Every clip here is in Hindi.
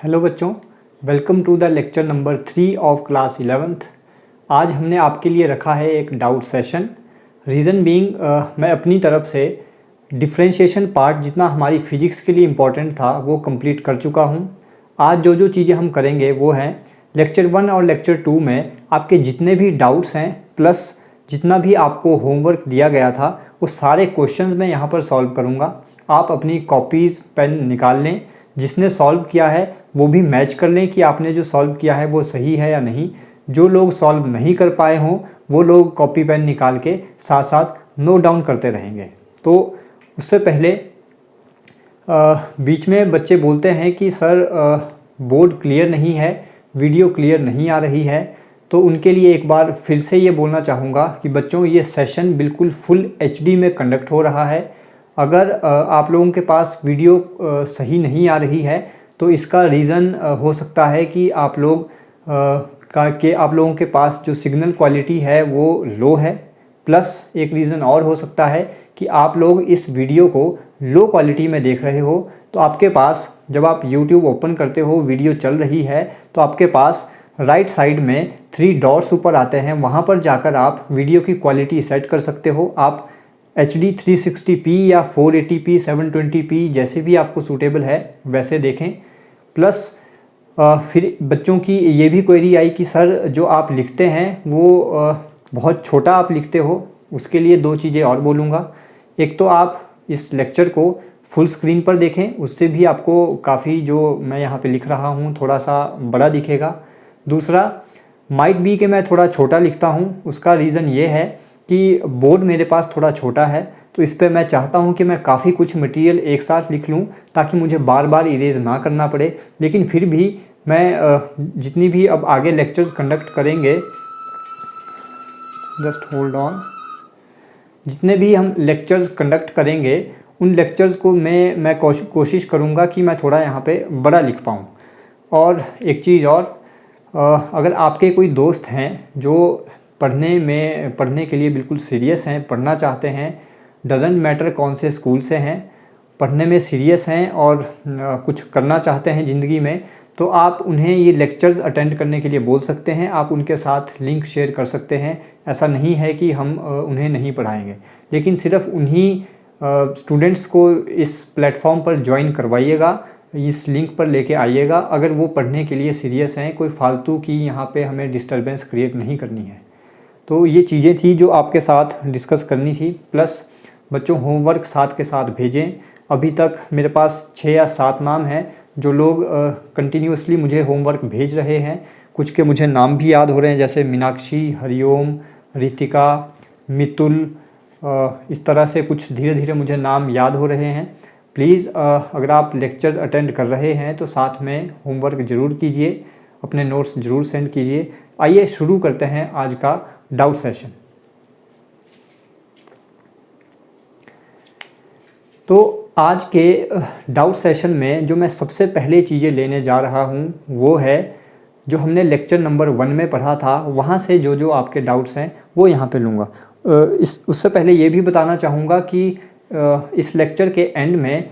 हेलो बच्चों, welcome to the lecture number 3 of class 11th। आज हमने आपके लिए रखा है एक डाउट सेशन। रीज़न बीइंग मैं अपनी तरफ से डिफरेंशिएशन पार्ट जितना हमारी फ़िज़िक्स के लिए इम्पॉर्टेंट था वो कंप्लीट कर चुका हूँ। आज जो चीज़ें हम करेंगे वो हैं लेक्चर 1 और लेक्चर 2 में आपके जितने भी डाउट्स हैं प्लस जितना भी आपको होमवर्क दिया गया था वो सारे क्वेश्चंस मैं यहाँ पर सॉल्व करूँगा। आप अपनी कॉपीज़ पेन निकाल लें, जिसने सॉल्व किया है वो भी मैच कर लें कि आपने जो सॉल्व किया है वो सही है या नहीं। जो लोग सॉल्व नहीं कर पाए हों वो लोग कॉपी पेन निकाल के साथ साथ नोट डाउन करते रहेंगे। तो उससे पहले बीच में बच्चे बोलते हैं कि सर बोर्ड क्लियर नहीं है, वीडियो क्लियर नहीं आ रही है, तो उनके लिए एक बार फिर से ये बोलना चाहूँगा कि बच्चों ये सेशन बिल्कुल फुल HD में कंडक्ट हो रहा है। अगर आप लोगों के पास वीडियो सही नहीं आ रही है तो इसका रीज़न हो सकता है कि आप लोगों के पास जो सिग्नल क्वालिटी है वो लो है, प्लस एक रीज़न और हो सकता है कि आप लोग इस वीडियो को लो क्वालिटी में देख रहे हो। तो आपके पास जब आप YouTube ओपन करते हो, वीडियो चल रही है, तो आपके पास राइट साइड में 3 डॉट्स ऊपर आते हैं, वहाँ पर जाकर आप वीडियो की क्वालिटी सेट कर सकते हो। आप HD 360p या 480p 720p जैसे भी आपको सूटेबल है वैसे देखें। प्लस फिर बच्चों की ये भी क्वेरी आई कि सर जो आप लिखते हैं वो बहुत छोटा आप लिखते हो। उसके लिए 2 चीज़ें और बोलूँगा। एक तो आप इस लेक्चर को फुल स्क्रीन पर देखें, उससे भी आपको काफ़ी जो मैं यहाँ पे लिख रहा हूँ थोड़ा सा बड़ा दिखेगा। दूसरा माइट बी कि मैं थोड़ा छोटा लिखता हूँ, उसका रीज़न ये है कि बोर्ड मेरे पास थोड़ा छोटा है, तो इस पे मैं चाहता हूँ कि मैं काफ़ी कुछ मटेरियल एक साथ लिख लूँ ताकि मुझे बार बार इरेज ना करना पड़े। लेकिन फिर भी मैं जितनी भी अब आगे लेक्चर्स कंडक्ट करेंगे, जस्ट होल्ड ऑन, जितने भी हम लेक्चर्स कंडक्ट करेंगे उन लेक्चर्स को मैं कोशिश करूँगा कि मैं थोड़ा यहाँ पे बड़ा लिख पाऊँ। और एक चीज़ और, अगर आपके कोई दोस्त हैं जो पढ़ने के लिए बिल्कुल सीरियस हैं, पढ़ना चाहते हैं, डजेंट मैटर कौन से स्कूल से हैं, पढ़ने में सीरियस हैं और कुछ करना चाहते हैं ज़िंदगी में, तो आप उन्हें ये लेक्चर्स अटेंड करने के लिए बोल सकते हैं। आप उनके साथ लिंक शेयर कर सकते हैं। ऐसा नहीं है कि हम उन्हें नहीं पढ़ाएंगे, लेकिन सिर्फ उन्हीं स्टूडेंट्स को इस प्लेटफॉर्म पर ज्वाइन करवाइएगा, इस लिंक पर लेके आइएगा अगर वो पढ़ने के लिए सीरियस हैं। कोई फालतू की यहाँ पे हमें डिस्टर्बेंस क्रिएट नहीं करनी है। तो ये चीज़ें थी जो आपके साथ डिस्कस करनी थी। प्लस बच्चों होमवर्क साथ के साथ भेजें। अभी तक मेरे पास 6 या 7 नाम हैं जो लोग कंटिन्यूसली मुझे होमवर्क भेज रहे हैं। कुछ के मुझे नाम भी याद हो रहे हैं, जैसे मीनाक्षी, हरिओम, रितिका, मितुल, इस तरह से कुछ धीरे धीरे मुझे नाम याद हो रहे हैं। प्लीज़ अगर आप लेक्चर्स अटेंड कर रहे हैं तो साथ में होमवर्क ज़रूर कीजिए, अपने नोट्स ज़रूर सेंड कीजिए। आइए शुरू करते हैं आज का डाउट सेशन। तो आज के डाउट सेशन में जो मैं सबसे पहले चीज़ें लेने जा रहा हूँ वो है जो हमने लेक्चर नंबर 1 में पढ़ा था, वहाँ से जो आपके डाउट्स हैं वो यहाँ पे लूँगा। उससे पहले ये भी बताना चाहूँगा कि इस लेक्चर के एंड में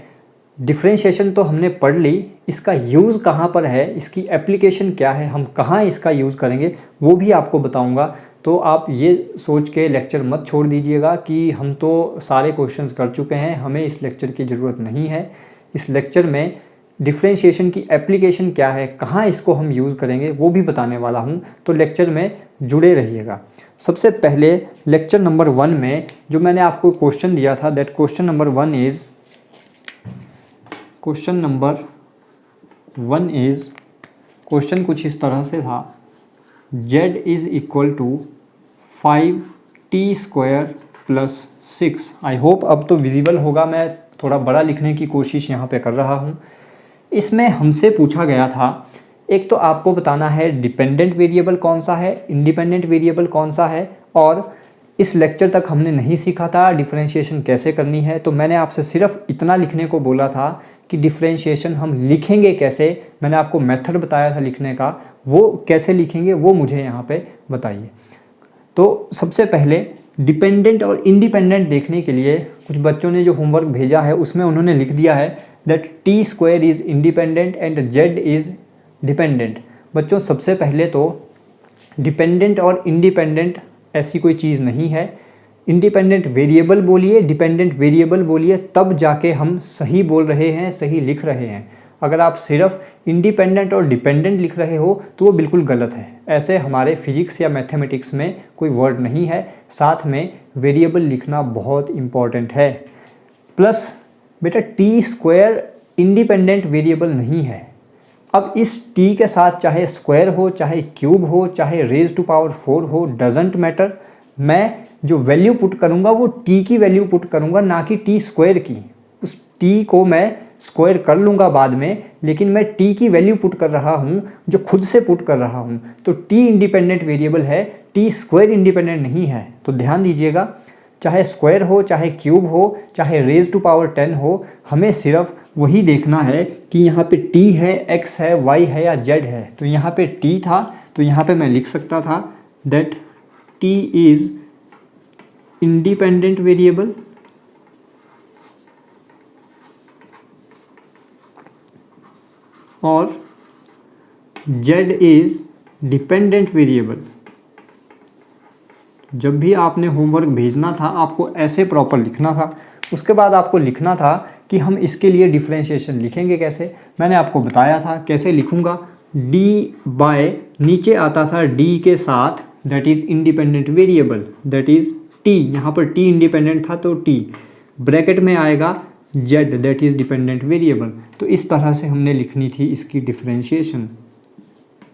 डिफरेंशिएशन तो हमने पढ़ ली, इसका यूज़ कहाँ पर है, इसकी एप्लीकेशन क्या है, हम कहाँ इसका यूज़ करेंगे वो भी आपको बताऊँगा। तो आप ये सोच के लेक्चर मत छोड़ दीजिएगा कि हम तो सारे क्वेश्चंस कर चुके हैं, हमें इस लेक्चर की ज़रूरत नहीं है। इस लेक्चर में डिफरेंशिएशन की एप्लीकेशन क्या है, कहाँ इसको हम यूज़ करेंगे वो भी बताने वाला हूँ, तो लेक्चर में जुड़े रहिएगा। सबसे पहले लेक्चर नंबर 1 में जो मैंने आपको क्वेश्चन दिया था, that question number 1 is question कुछ इस तरह से था, z is equal to 5t² + 6। I hope अब तो विजिबल होगा, मैं थोड़ा बड़ा लिखने की कोशिश यहाँ पे कर रहा हूँ। इसमें हमसे पूछा गया था, एक तो आपको बताना है डिपेंडेंट वेरिएबल कौन सा है, इंडिपेंडेंट वेरिएबल कौन सा है, और इस लेक्चर तक हमने नहीं सीखा था डिफरेंशिएशन कैसे करनी है। तो मैंने आपसे सिर्फ इतना लिखने को बोला था कि डिफरेंशिएशन हम लिखेंगे कैसे, मैंने आपको मेथड बताया था लिखने का, वो कैसे लिखेंगे वो मुझे यहाँ पे बताइए। तो सबसे पहले डिपेंडेंट और इंडिपेंडेंट देखने के लिए कुछ बच्चों ने जो होमवर्क भेजा है उसमें उन्होंने लिख दिया है that T square is independent and Z is dependent. बच्चों सबसे पहले तो डिपेंडेंट और इंडिपेंडेंट ऐसी कोई चीज़ नहीं है। इंडिपेंडेंट वेरिएबल बोलिए, डिपेंडेंट वेरिएबल बोलिए, तब जाके हम सही बोल रहे हैं, सही लिख रहे हैं। अगर आप सिर्फ इंडिपेंडेंट और डिपेंडेंट लिख रहे हो तो वो बिल्कुल गलत है। ऐसे हमारे फिजिक्स या मैथमेटिक्स में कोई वर्ड नहीं है। साथ में वेरिएबल लिखना बहुत इम्पॉर्टेंट है। प्लस बेटा टी स्क्वायर इंडिपेंडेंट वेरिएबल नहीं है। अब इस टी के साथ चाहे स्क्वायर हो, चाहे क्यूब हो, चाहे रेज टू पावर 4 हो, डजेंट मैटर। मैं जो वैल्यू पुट करूँगा वो टी की वैल्यू पुट करूँगा, ना कि टी स्क्वायर की। उस टी को मैं स्क्वायर कर लूँगा बाद में, लेकिन मैं टी की वैल्यू पुट कर रहा हूँ जो खुद से पुट कर रहा हूँ। तो टी इंडिपेंडेंट वेरिएबल है, टी स्क्वायर इंडिपेंडेंट नहीं है। तो ध्यान दीजिएगा, चाहे स्क्वायर हो, चाहे क्यूब हो, चाहे रेज टू पावर 10 हो, हमें सिर्फ वही देखना है कि यहाँ पे t है, x है, y है या z है। तो यहाँ पे t था तो यहाँ पे मैं लिख सकता था that t is independent variable और z इज़ डिपेंडेंट वेरिएबल। जब भी आपने होमवर्क भेजना था आपको ऐसे प्रॉपर लिखना था। उसके बाद आपको लिखना था कि हम इसके लिए डिफरेंशिएशन लिखेंगे कैसे। मैंने आपको बताया था कैसे लिखूंगा। d बाय नीचे आता था d के साथ, that is independent variable, that is t। यहाँ पर t इंडिपेंडेंट था तो t ब्रैकेट में आएगा z, that is dependent variable. तो इस तरह से हमने लिखनी थी इसकी डिफरेंशिएशन।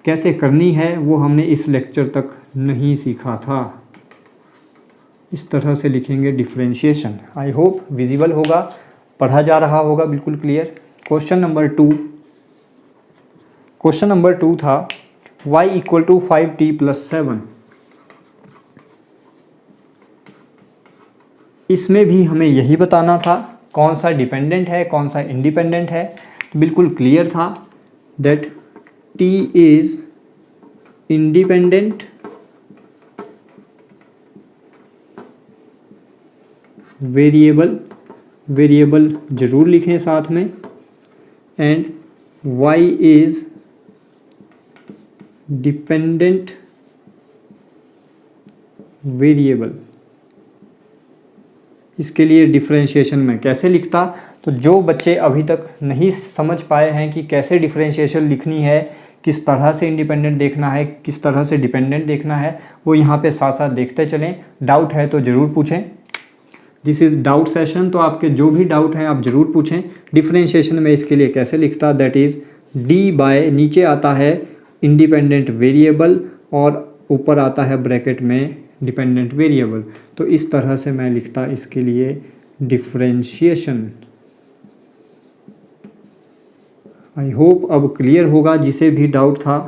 कैसे करनी है वो हमने इस लेक्चर तक नहीं सीखा था। इस तरह से लिखेंगे डिफरेंशिएशन। आई होप विजिबल होगा, पढ़ा जा रहा होगा बिल्कुल क्लियर। क्वेश्चन नंबर 2 था y इक्वल टू 5t + 7। इसमें भी हमें यही बताना था कौन सा डिपेंडेंट है, कौन सा इंडिपेंडेंट है। तो बिल्कुल क्लियर था that t is independent variable ज़रूर लिखें साथ में, and y is dependent variable. इसके लिए डिफरेंशिएशन में कैसे लिखता, तो जो बच्चे अभी तक नहीं समझ पाए हैं कि कैसे डिफरेंशिएशन लिखनी है, किस तरह से इंडिपेंडेंट देखना है, किस तरह से डिपेंडेंट देखना है, वो यहाँ पे साथ साथ देखते चलें। डाउट है तो ज़रूर पूछें। दिस इज़ डाउट सेशन, तो आपके जो भी डाउट हैं आप ज़रूर पूछें। डिफरेंशिएशन में इसके लिए कैसे लिखता, दैट इज़ d बाय नीचे आता है इंडिपेंडेंट वेरिएबल और ऊपर आता है ब्रैकेट में डिपेंडेंट वेरिएबल। तो इस तरह से मैं लिखता इसके लिए डिफरेंशिएशन। आई होप अब क्लियर होगा जिसे भी डाउट था।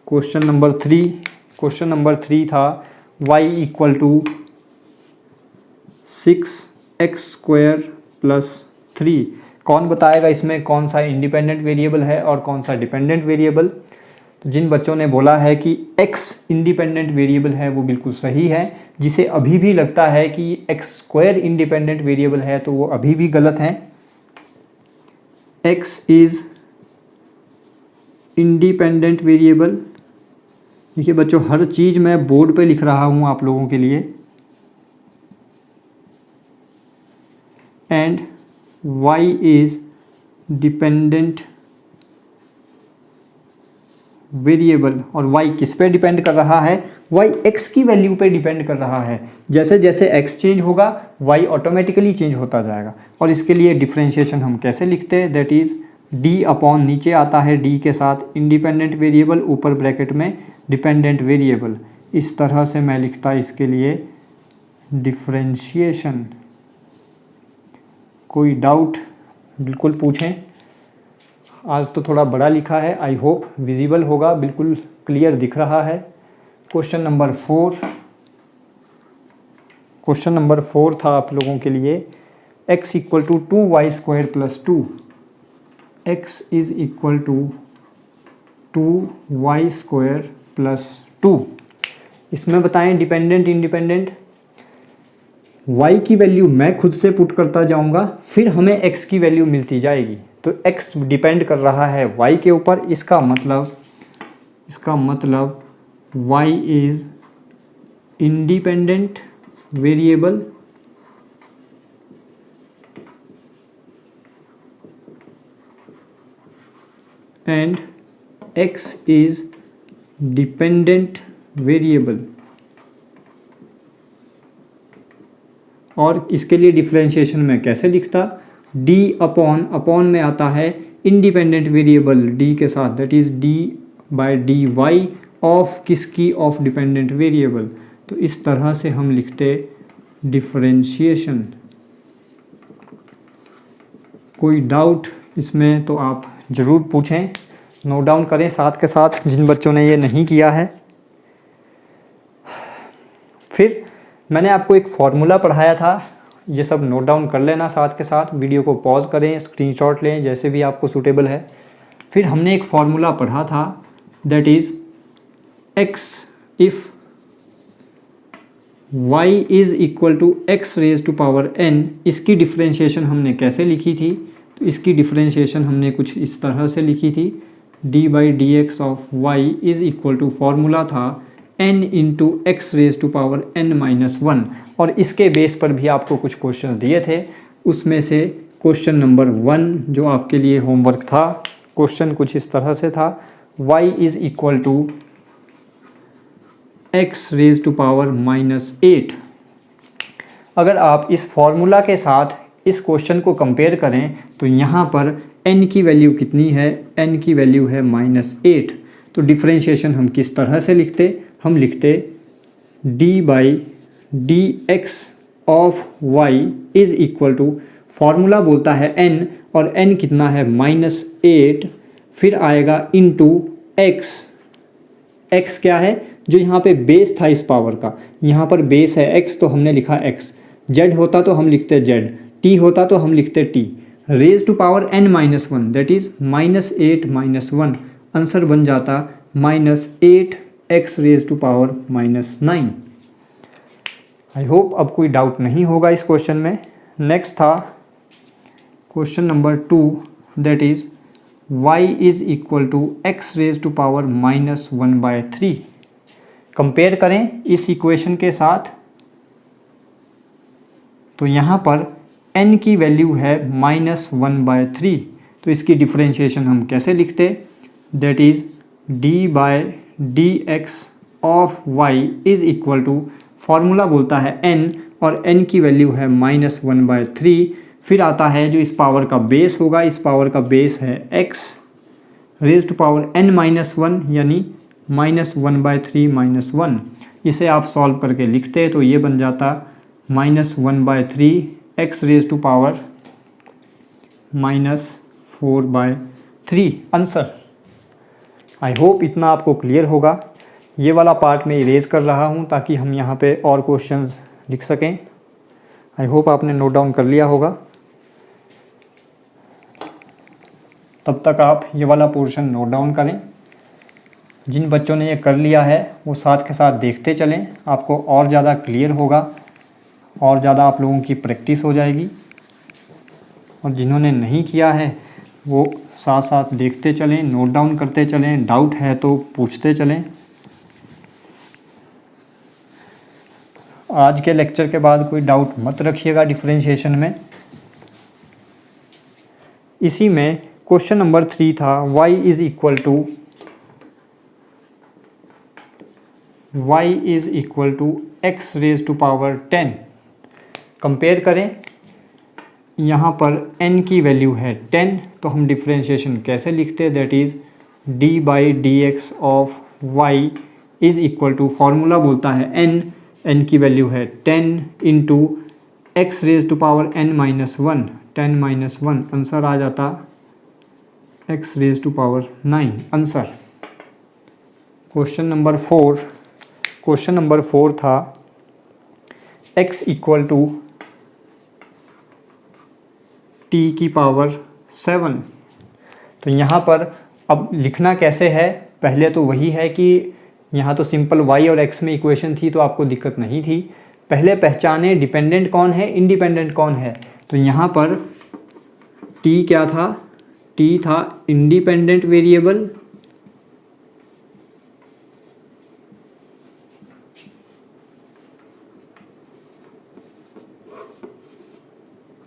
क्वेश्चन नंबर 3 था y इक्वल टू 6x² + 3। कौन बताएगा इसमें कौन सा इंडिपेंडेंट वेरिएबल है और कौन सा डिपेंडेंट वेरिएबल। तो जिन बच्चों ने बोला है कि x इंडिपेंडेंट वेरिएबल है वो बिल्कुल सही है। जिसे अभी भी लगता है कि x² इंडिपेंडेंट वेरिएबल है तो वो अभी भी गलत है। x is independent variable. देखिए बच्चों, हर चीज़ मैं बोर्ड पे लिख रहा हूँ आप लोगों के लिए। And y is dependent variable. और y किस पे डिपेंड कर रहा है, y x की वैल्यू पे डिपेंड कर रहा है। जैसे जैसे x चेंज होगा y ऑटोमेटिकली चेंज होता जाएगा। और इसके लिए डिफरेंशिएशन हम कैसे लिखते हैं, दैट इज़ d अपॉन नीचे आता है d के साथ इंडिपेंडेंट वेरिएबल, ऊपर ब्रैकेट में डिपेंडेंट वेरिएबल। इस तरह से मैं लिखता इसके लिए डिफरेंशिएशन। कोई डाउट बिल्कुल पूछें। आज तो थोड़ा बड़ा लिखा है, आई होप विजिबल होगा, बिल्कुल क्लियर दिख रहा है। क्वेश्चन नंबर 4 था आप लोगों के लिए x equal to 2y² + 2। x is equal to 2y² + 2। इसमें बताएं डिपेंडेंट इंडिपेंडेंट। y की वैल्यू मैं खुद से पुट करता जाऊंगा, फिर हमें x की वैल्यू मिलती जाएगी। तो x डिपेंड कर रहा है y के ऊपर, इसका मतलब y is independent variable and x is dependent variable. और इसके लिए डिफरेंशिएशन में कैसे लिखता, d अपॉन में आता है इंडिपेंडेंट वेरिएबल d के साथ, that is d by d y of किसकी, ऑफ डिपेंडेंट वेरिएबल। तो इस तरह से हम लिखते डिफरेंशिएशन। कोई डाउट इसमें तो आप ज़रूर पूछें, नोट डाउन करें साथ के साथ जिन बच्चों ने ये नहीं किया है। फिर मैंने आपको एक फॉर्मूला पढ़ाया था, ये सब नोट डाउन कर लेना साथ के साथ, वीडियो को पॉज करें, स्क्रीनशॉट लें, जैसे भी आपको सूटेबल है। फिर हमने एक फॉर्मूला पढ़ा था, that is x if y is equal to x raise to power n। इसकी डिफरेंशिएशन हमने कैसे लिखी थी, तो इसकी डिफरेंशिएशन हमने कुछ इस तरह से लिखी थी, d by D x of y is equal to formula था n into x raise to power n minus 1। और इसके बेस पर भी आपको कुछ क्वेश्चन दिए थे, उसमें से क्वेश्चन नंबर 1 जो आपके लिए होमवर्क था, क्वेश्चन कुछ इस तरह से था, y is equal to x raise to power minus 8। अगर आप इस फॉर्मूला के साथ इस क्वेश्चन को कंपेयर करें तो यहाँ पर n की वैल्यू कितनी है, n की वैल्यू है -8। तो डिफरेंशिएशन हम किस तरह से लिखते, हम लिखते d by D x of y is equal to, formula बोलता है n और n कितना है -8, फिर आएगा इनटू x। x क्या है, जो यहाँ पे बेस था इस पावर का, यहाँ पर बेस है x तो हमने लिखा x, z होता तो हम लिखते z, t होता तो हम लिखते t, raise to power n minus 1 that is -8 minus 1, answer बन जाता -8 x raise to power -9। I hope अब कोई डाउट नहीं होगा इस क्वेश्चन में। नेक्स्ट था question number 2, that is y is equal to x raise to power -1/3। Compare करें इस इक्वेशन के साथ, तो यहाँ पर n की वैल्यू है -1/3। तो इसकी डिफरेंशिएशन हम कैसे लिखते, that is d by D x of y is equal to, formula बोलता है n और n की वैल्यू है -1/3, फिर आता है जो इस पावर का बेस होगा, इस पावर का बेस है x raise to power n-1 यानी -1/3 -1। इसे आप सॉल्व करके लिखते तो ये बन जाता -1/3 x raise to power -4/3 answer. I hope इतना आपको क्लियर होगा। ये वाला पार्ट मैं इरेज कर रहा हूँ ताकि हम यहाँ पे और क्वेश्चंस लिख सकें। आई होप आपने नोट डाउन कर लिया होगा। तब तक आप ये वाला पोर्शन नोट डाउन करें। जिन बच्चों ने ये कर लिया है वो साथ के साथ देखते चलें, आपको और ज़्यादा क्लियर होगा, और ज़्यादा आप लोगों की प्रैक्टिस हो जाएगी। और जिन्होंने नहीं किया है वो साथ साथ देखते चलें, नोट डाउन करते चलें, डाउट है तो पूछते चलें। आज के लेक्चर के बाद कोई डाउट मत रखिएगा डिफरेंशिएशन में। इसी में क्वेश्चन नंबर 3 था y is equal to x raise to power 10। Compare करें, यहाँ पर n की वैल्यू है 10, तो हम डिफरेंशिएशन कैसे लिखते, that is d by D x of y is equal to, formula बोलता है n की वैल्यू है 10 into x raise to power n-1, 10-1, answer आ जाता x raise to power 9 answer. Question number 4 था x इक्वल टू t की पावर 7। तो यहाँ पर अब लिखना कैसे है, पहले तो वही है कि यहाँ तो सिंपल y और x में इक्वेशन थी तो आपको दिक्कत नहीं थी। पहले पहचाने डिपेंडेंट कौन है, इंडिपेंडेंट कौन है। तो यहाँ पर टी क्या था, टी था इंडिपेंडेंट वेरिएबल,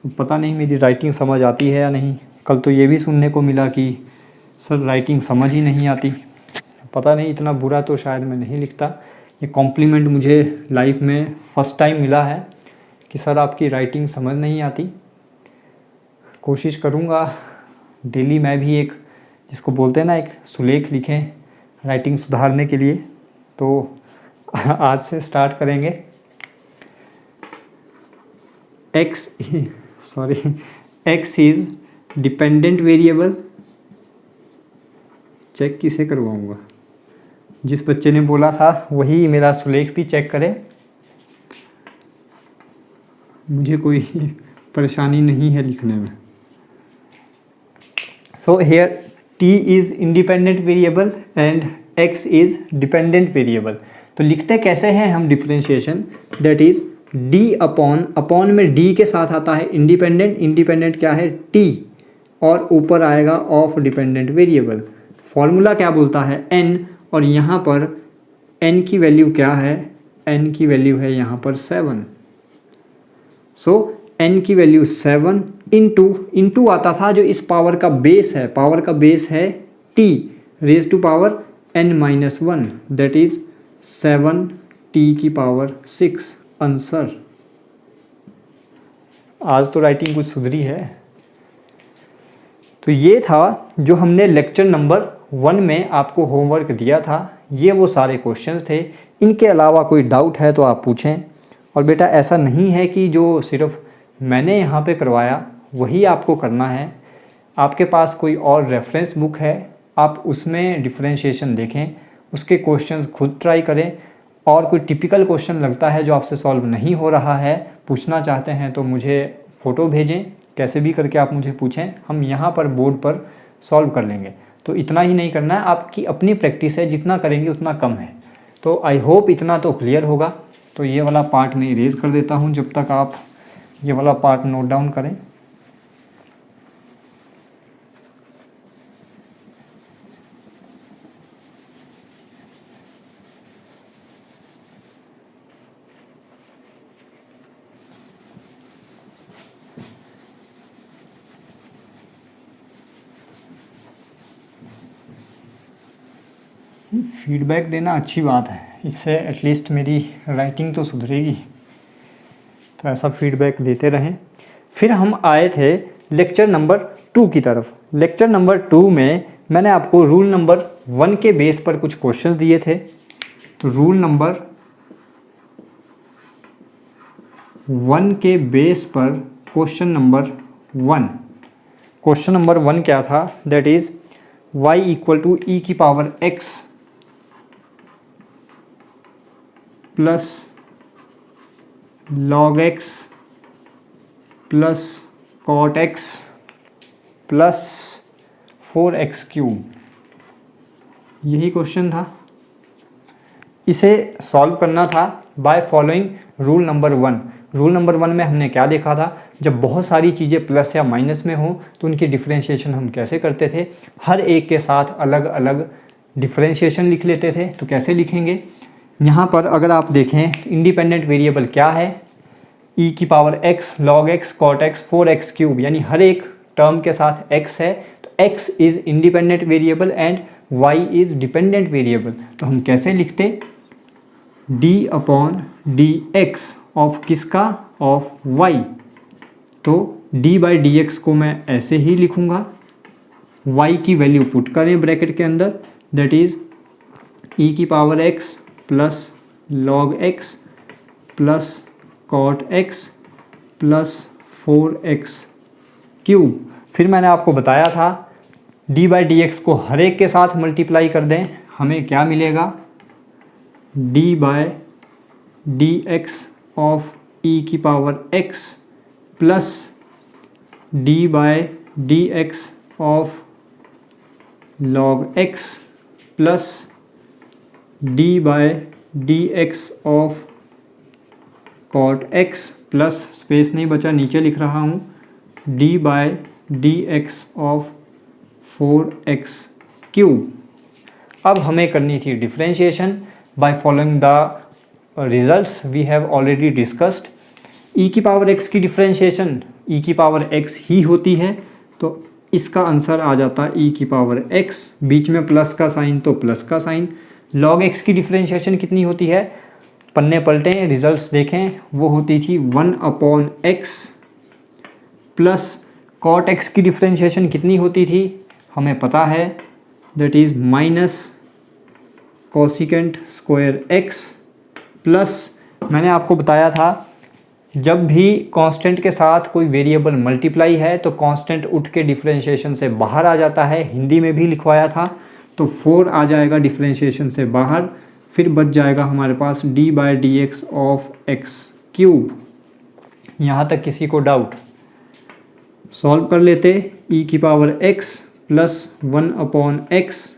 पता नहीं मेरी राइटिंग समझ आती है या नहीं। कल तो ये भी सुनने को मिला कि सर राइटिंग समझ ही नहीं आती। पता नहीं, इतना बुरा तो शायद मैं नहीं लिखता। ये कॉम्प्लीमेंट मुझे लाइफ में फ़र्स्ट टाइम मिला है कि सर आपकी राइटिंग समझ नहीं आती। कोशिश करूँगा डेली मैं भी एक, जिसको बोलते हैं ना, एक सुलेख लिखें राइटिंग सुधारने के लिए। तो आज से स्टार्ट करेंगे। X is dependent variable. Check किसे करवाऊँगा, जिस बच्चे ने बोला था वही मेरा सुलेख भी चेक करे, मुझे कोई परेशानी नहीं है लिखने में। So here T is independent variable and x is dependent variable. तो लिखते कैसे हैं हम differentiation, that is D upon में डी के साथ आता है इंडिपेंडेंट, इंडिपेंडेंट क्या है टी, और ऊपर आएगा ऑफ डिपेंडेंट वेरिएबल। फॉर्मूला क्या बोलता है n, और यहाँ पर n की वैल्यू क्या है, n की वैल्यू है यहाँ पर 7। सो n की वैल्यू 7 इंटू आता था जो इस पावर का बेस है, पावर का बेस है t raise to power n-1, that is 7t की पावर 6 आंसर। आज तो राइटिंग कुछ सुधरी है। तो ये था जो हमने लेक्चर नंबर 1 में आपको होमवर्क दिया था, ये वो सारे क्वेश्चंस थे। इनके अलावा कोई डाउट है तो आप पूछें। और बेटा ऐसा नहीं है कि जो सिर्फ मैंने यहाँ पे करवाया वही आपको करना है। आपके पास कोई और रेफरेंस बुक है, आप उसमें डिफरेंशिएशन देखें, उसके क्वेश्चंस खुद ट्राई करें। और कोई टिपिकल क्वेश्चन लगता है जो आपसे सॉल्व नहीं हो रहा है, पूछना चाहते हैं, तो मुझे फ़ोटो भेजें, कैसे भी करके आप मुझे पूछें, हम यहाँ पर बोर्ड पर सॉल्व कर लेंगे। तो इतना ही नहीं करना है, आपकी अपनी प्रैक्टिस है, जितना करेंगे उतना कम है। तो आई होप इतना तो क्लियर होगा। तो ये वाला पार्ट मैं इरेज कर देता हूँ जब तक आप ये वाला पार्ट नोट डाउन करें। फीडबैक देना अच्छी बात है, इससे एटलीस्ट मेरी राइटिंग तो सुधरेगी। तो ऐसा फीडबैक देते रहें। फिर हम आए थे लेक्चर नंबर 2 की तरफ। लेक्चर नंबर 2 में मैंने आपको रूल नंबर 1 के बेस पर कुछ क्वेश्चंस दिए थे। तो रूल नंबर 1 के बेस पर क्वेश्चन नंबर 1, क्वेश्चन नंबर 1 क्या था, that is y equal to E की power x plus log x plus cot x प्लस 4x क्यूब। यही क्वेश्चन था। इसे सॉल्व करना था by following rule number 1। Rule number 1 में हमने क्या देखा था, जब बहुत सारी चीज़ें प्लस या माइनस में हो तो उनकी डिफरेंशिएशन हम कैसे करते थे, हर एक के साथ अलग अलग डिफरेंशिएशन लिख लेते थे। तो कैसे लिखेंगे, यहाँ पर अगर आप देखें इंडिपेंडेंट वेरिएबल क्या है, e की power x log x cot x 4x cube, यानी हर एक टर्म के साथ x है। तो x is independent variable and y is dependent variable. तो हम कैसे लिखते, d upon d x of किसका, ऑफ y। तो d बाई डी एक्स को मैं ऐसे ही लिखूँगा, y की वैल्यू पुट करें ब्रैकेट के अंदर, दैट इज़ e की power x plus log x plus cot x प्लस 4x क्यूब। फिर मैंने आपको बताया था d बाई डी एक्स को हर एक के साथ मल्टीप्लाई कर दें, हमें क्या मिलेगा, d by D x of e की power x plus d by D x of log x plus d by D x of cot X plus space नहीं बचा, नीचे लिख रहा हूँ D by D x of 4x cube. अब हमें करनी थी differentiation by following the results we have already discussed. E की पावर एक्स की डिफ्रेंशिएशन ई की पावर एक्स ही होती है, तो इसका आंसर आ जाता ई की पावर एक्स, बीच में प्लस का साइन तो प्लस का साइन। लॉग एक्स की डिफ्रेंशिएशन कितनी होती है, पन्ने पलटें रिजल्ट्स देखें, वो होती थी 1/x प्लस कॉट एक्स की डिफ्रेंशिएशन कितनी होती थी हमें पता है, that is minus cosecant square x plus मैंने आपको बताया था जब भी कांस्टेंट के साथ कोई वेरिएबल मल्टीप्लाई है तो कांस्टेंट उठ के डिफरेंशिएशन से बाहर आ जाता है, हिंदी में भी लिखवाया था। तो 4 आ जाएगा डिफरेंशिएशन से बाहर, फिर बच जाएगा हमारे पास D by D x of X cube. यहाँ तक किसी को डाउट? सॉल्व कर लेते। ई की power X plus 1/x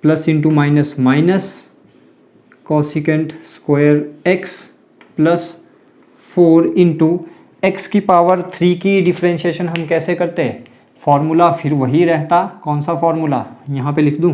plus into minus minus cosecant square x plus 4 into x की पावर 3 की डिफ्रेंशिएशन हम कैसे करते हैं, फॉर्मूला फिर वही रहता। कौन सा फॉर्मूला यहाँ पे लिख दूँ,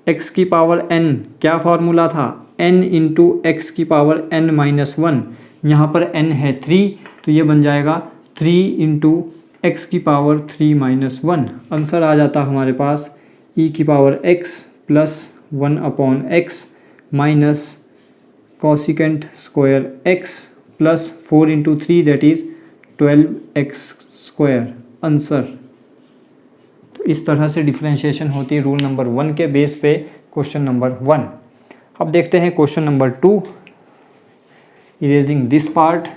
एक्स की पावर n, क्या फॉर्मूला था, n इंटू एक्स की पावर n-1, यहाँ पर n है 3 तो ये बन जाएगा 3 इंटू एक्स की पावर 3-1। आंसर आ जाता हमारे पास ई की power x plus 1/x minus cosecant square x plus 4 into 3 that is 12x square answer. तो इस तरह से डिफरेंशिएशन होती है रूल नंबर 1 के बेस पे क्वेश्चन नंबर 1। अब देखते हैं question number 2, erasing this part.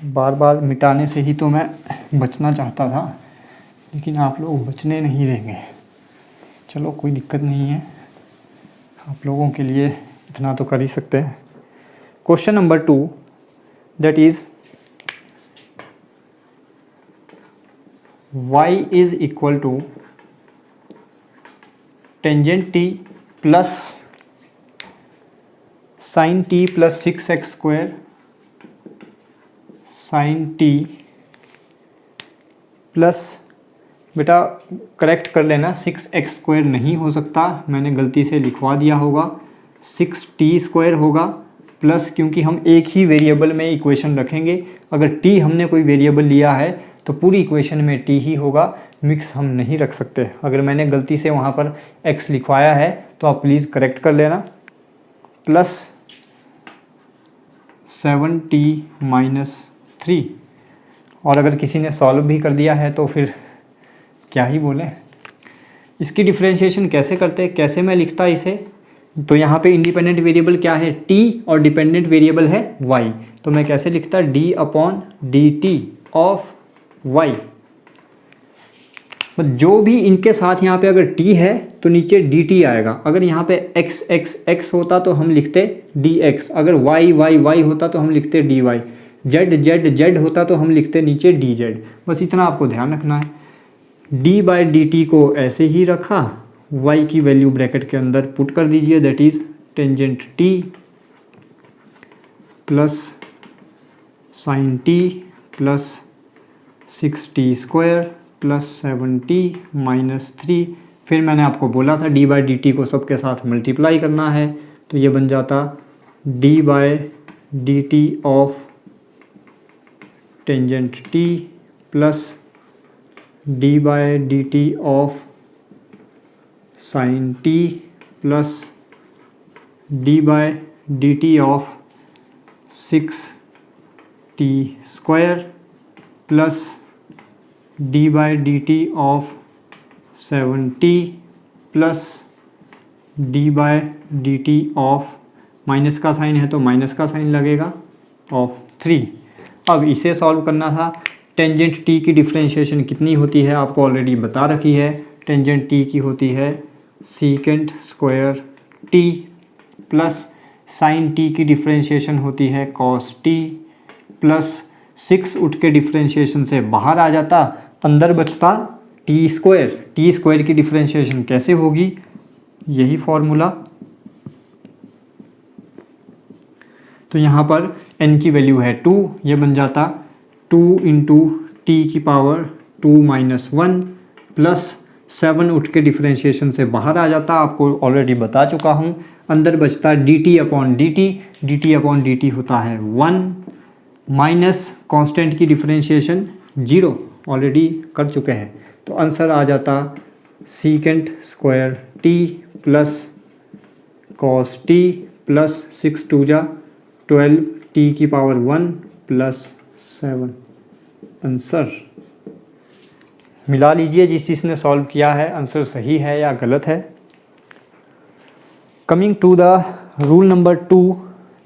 बार बार मिटाने से ही तो मैं बचना चाहता था, लेकिन आप लोग बचने नहीं देंगे। चलो कोई दिक्कत नहीं है, आप लोगों के लिए इतना तो कर ही सकते हैं। Question number 2 that is y is equal to tangent t plus sine t plus 6x square sine t plus, बेटा करेक्ट कर लेना, 6x स्क्वायर नहीं हो सकता, मैंने गलती से लिखवा दिया होगा, 6t स्क्वायर होगा प्लस, क्योंकि हम एक ही वेरिएबल में इक्वेशन रखेंगे। अगर t हमने कोई वेरिएबल लिया है तो पूरी इक्वेशन में t ही होगा, मिक्स हम नहीं रख सकते। अगर मैंने गलती से वहाँ पर x लिखवाया है तो आप प्लीज़ करेक्ट कर लेना। प्लस 7t-3, और अगर किसी ने सॉल्व भी कर दिया है तो फिर क्या ही बोलें। इसकी डिफरेंशिएशन कैसे करते हैं, कैसे मैं लिखता इसे, तो यहाँ पे इंडिपेंडेंट वेरिएबल क्या है t और डिपेंडेंट वेरिएबल है y, तो मैं कैसे लिखता d/dt ऑफ y। जो भी इनके साथ यहाँ पे अगर t है तो नीचे dt आएगा। अगर यहाँ पे x होता तो हम लिखते dx, अगर y होता तो हम लिखते dy, z होता तो हम लिखते नीचे dz। बस इतना आपको ध्यान रखना है। d बाय डी टी को ऐसे ही रखा, y की वैल्यू ब्रैकेट के अंदर पुट कर दीजिए, that is tangent t plus sine t plus 6t square plus 7t-3। फिर मैंने आपको बोला था d बाय डी टी को सबके साथ मल्टीप्लाई करना है, तो ये बन जाता d by d T of tangent t plus d by d T of sine t plus d by d T of 6t square plus d by d T of 7t plus d by d T of, minus का साइन है तो माइनस का साइन लगेगा, ऑफ 3। अब इसे सॉल्व करना था। टेंजेंट t की डिफरेंशिएशन कितनी होती है आपको ऑलरेडी बता रखी है, टेंजेंट t की होती है secant square t plus sine t की डिफरेंशिएशन होती है कॉस t प्लस 6 उठ के डिफरेंशिएशन से बाहर आ जाता, अंदर बचता टी स्क्वायर की डिफरेंशिएशन कैसे होगी, यही फॉर्मूला। तो यहाँ पर n की वैल्यू है 2, ये बन जाता 2 इंटू टी की पावर 2 माइनस 1 प्लस 7 उठ के डिफरेंशिएशन से बाहर आ जाता, आपको ऑलरेडी बता चुका हूँ। अंदर बचता dt अपॉन dt होता है 1 माइनस कांस्टेंट की डिफरेंशिएशन 0, ऑलरेडी कर चुके हैं। तो आंसर आ जाता secant square T plus cos T plus 6 2 जा 12 टी की पावर 1 प्लस 7। आंसर मिला लीजिए जिस जिसने सॉल्व किया है, आंसर सही है या गलत है। Coming to the rule number 2,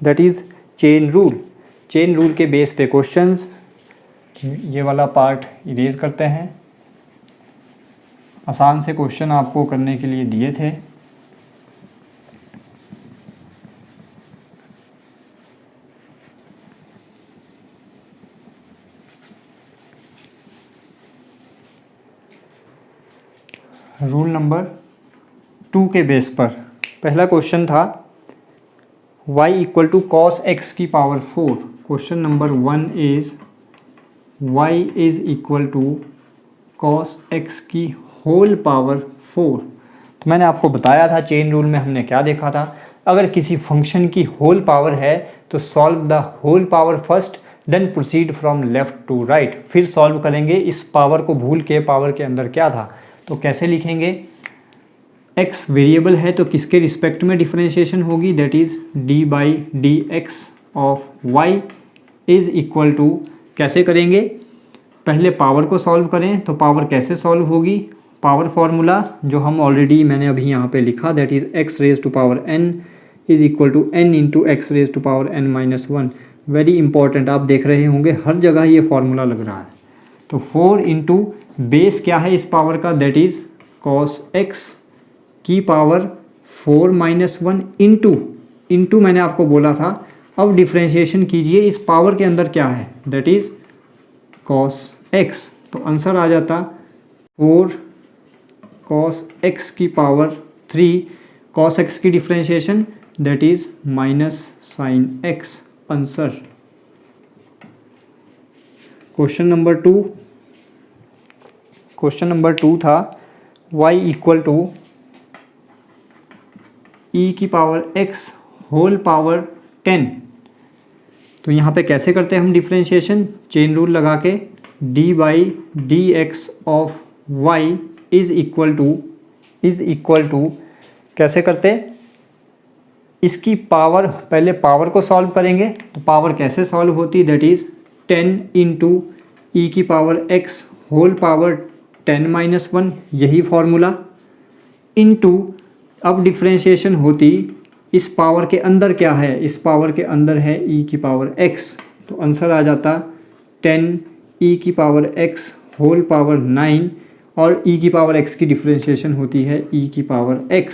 that is chain rule. Chain rule के बेस पे क्वेश्चंस, ये वाला पार्ट इरेज करते हैं। आसान से क्वेश्चन आपको करने के लिए दिए थे। रूल नंबर 2 के बेस पर पहला क्वेश्चन था y equal to cos x की power 4। Question number 1 is y is equal to cos x की होल पावर 4। तो मैंने आपको बताया था चेन रूल में हमने क्या देखा था, अगर किसी फंक्शन की होल पावर है तो solve the whole power first, then proceed from left to right. फिर सॉल्व करेंगे इस पावर को भूल के, पावर के अंदर क्या था। तो कैसे लिखेंगे, x वेरिएबल है तो किसके रिस्पेक्ट में डिफरेंशिएशन होगी, that is d by D x of y is equal to, कैसे करेंगे, पहले पावर को सॉल्व करें। तो पावर कैसे सॉल्व होगी, पावर फार्मूला जो हम ऑलरेडी मैंने अभी यहाँ पे लिखा, that is x raise to power n is equal to n into x raise to power n minus 1। Very important, आप देख रहे होंगे हर जगह ये फार्मूला लग रहा है। तो 4 इंटू बेस क्या है इस पावर का, दैट इज़ कॉस एक्स की पावर 4 माइनस 1 इंटू मैंने आपको बोला था। अब डिफ्रेंशिएशन कीजिए इस पावर के अंदर क्या है, दैट इज़ कॉस एक्स। तो आंसर आ जाता 4 कॉस एक्स की पावर 3, कॉस एक्स की differentiation that is minus sine x. Answer question number 2 था y इक्वल टू ई की पावर x होल पावर 10। तो यहाँ पे कैसे करते हैं हम डिफ्रेंशिएशन, चेन रूल लगा के, d by D x of y is equal to कैसे करते, इसकी पावर, पहले पावर को सॉल्व करेंगे। तो पावर कैसे सॉल्व होती, दैट इज़ 10 इंटू ई की power x whole power 10 minus 1, यही फॉर्मूला, इंटू अब डिफ्रेंशिएशन होती इस पावर के अंदर क्या है, इस पावर के अंदर है e की पावर x। तो आंसर आ जाता 10 e की पावर x होल पावर 9, और e की पावर x की डिफ्रेंशिएशन होती है e की पावर x।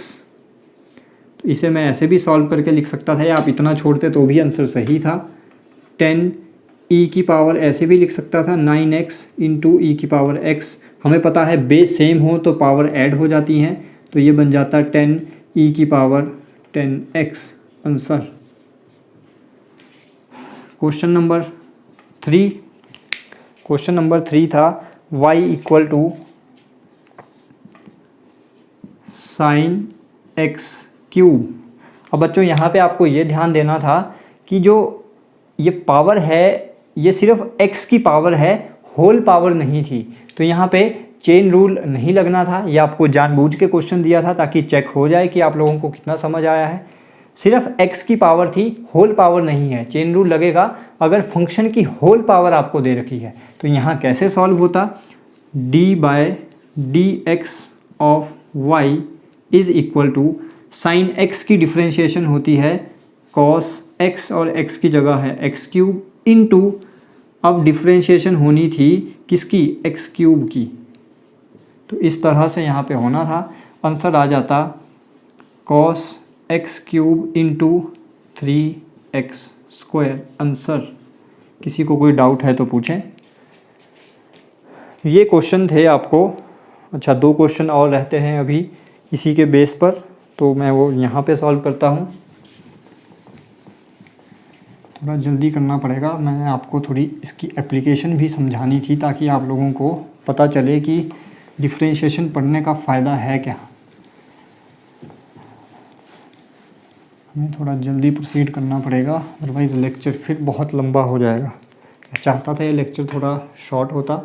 तो इसे मैं ऐसे भी सॉल्व करके लिख सकता था, या आप इतना छोड़ते तो भी आंसर सही था। 10 e की पावर ऐसे भी लिख सकता था 9x इंटू ई की पावर x। हमें पता है बेस सेम हो तो पावर ऐड हो जाती हैं, तो ये बन जाता 10 ई की power 10x। Answer question number 3 था y equal to sine x cube. अब बच्चों यहाँ पे आपको ये ध्यान देना था कि जो ये पावर है ये सिर्फ x की पावर है, होल पावर नहीं थी। तो यहाँ पे चेन रूल नहीं लगना था, ये आपको जानबूझ के क्वेश्चन दिया था ताकि चेक हो जाए कि आप लोगों को कितना समझ आया है। सिर्फ x की पावर थी, होल पावर नहीं है। चेन रूल लगेगा अगर फंक्शन की होल पावर आपको दे रखी है। तो यहाँ कैसे सॉल्व होता, d by D x of y is equal to sine x की डिफ्रेंशिएशन होती है कॉस x, और x की जगह है एक्स क्यूब, इंटू अब डिफ्रेंशिएशन होनी थी किसकी, एक्स क्यूब की। तो इस तरह से यहाँ पे होना था। आंसर आ जाता cos x cube into 3x square. Answer, किसी को कोई डाउट है तो पूछें। ये क्वेश्चन थे आपको अच्छा 2 क्वेश्चन और रहते हैं अभी इसी के बेस पर, तो मैं वो यहाँ पे सॉल्व करता हूँ। थोड़ा जल्दी करना पड़ेगा, मैंने आपको थोड़ी इसकी एप्लीकेशन भी समझानी थी ताकि आप लोगों को पता चले कि डिफरेंशिएशन पढ़ने का फ़ायदा है क्या। हमें थोड़ा जल्दी प्रोसीड करना पड़ेगा, अदरवाइज़ लेक्चर फिर बहुत लंबा हो जाएगा। मैं चाहता था ये लेक्चर थोड़ा शॉर्ट होता।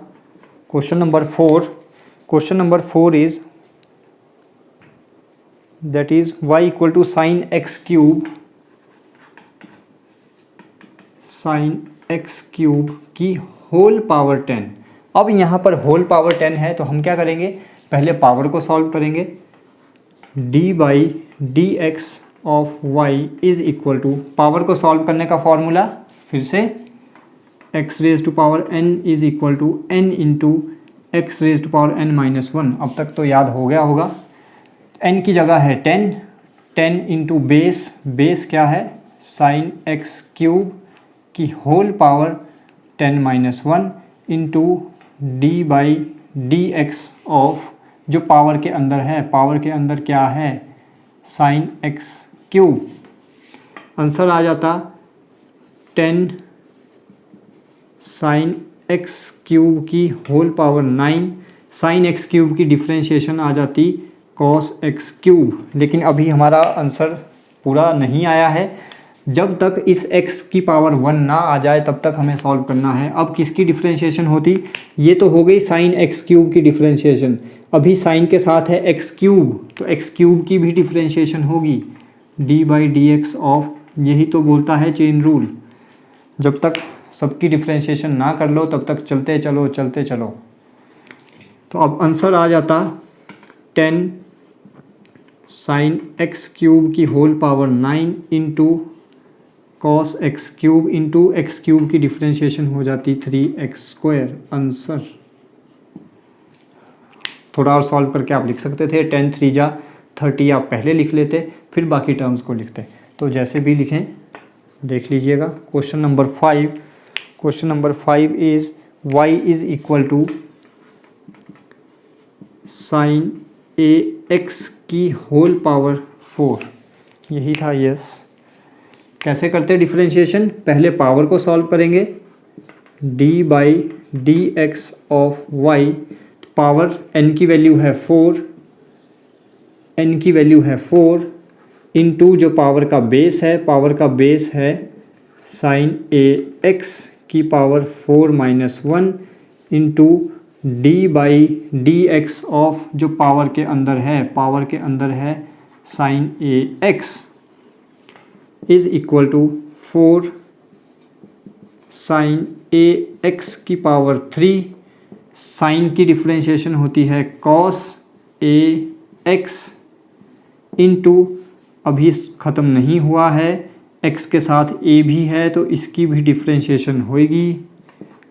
Question number 4 is that is y equal to sine x cube की होल पावर 10। अब यहाँ पर होल पावर 10 है तो हम क्या करेंगे, पहले पावर को सॉल्व करेंगे। d by D x of y is equal to, power को सॉल्व करने का फॉर्मूला फिर से x raise to power n is equal to n into x raise to power n minus 1। अब तक तो याद हो गया होगा। n की जगह है 10 इंटू बेस क्या है, साइन एक्स क्यूब की whole power 10 minus 1 into d by D x of, जो पावर के अंदर है, पावर के अंदर क्या है, साइन एक्स क्यूब। आंसर आ जाता 10 साइन एक्स क्यूब की whole power 9। Sine x cube की डिफ्रेंशिएशन आ जाती कॉस एक्स क्यूब। लेकिन अभी हमारा आंसर पूरा नहीं आया है, जब तक इस x की पावर 1 ना आ जाए तब तक हमें सॉल्व करना है। अब किसकी डिफ्रेंशिएशन होती, ये तो हो गई साइन एक्स क्यूब की डिफ्रेंशिएशन। अभी साइन के साथ है एक्स क्यूब, तो एक्स क्यूब की भी डिफ्रेंशिएशन होगी d by D x of, यही तो बोलता है चेन रूल, जब तक सबकी डिफ्रेंशिएशन ना कर लो तब तक चलते चलो। तो अब आंसर आ जाता 10 साइन एक्स क्यूब की whole power 9 into cos x cube into x cube की डिफ्रेंशिएशन हो जाती 3x स्क्वायर। आंसर थोड़ा और सॉल्व करके आप लिख सकते थे, 10 3 जा 30 आप पहले लिख लेते, फिर बाकी टर्म्स को लिखते। तो जैसे भी लिखें देख लीजिएगा। Question number 5 is y is equal to sine A x की होल पावर 4, यही था। यस, कैसे करते डिफरेंशिएशन, पहले पावर को सॉल्व करेंगे, d by D x of y, power n की वैल्यू है 4 इंटू जो पावर का बेस है साइन ए एक्स की power 4 minus 1 into d by D x of, जो पावर के अंदर है sine A x is equal to 4 sine A x की पावर 3। साइन की डिफ्रेंशिएशन होती है कॉस ए एक्स इंटू, अभी ख़त्म नहीं हुआ है, एक्स के साथ ए भी है तो इसकी भी डिफ्रेंशिएशन होगी।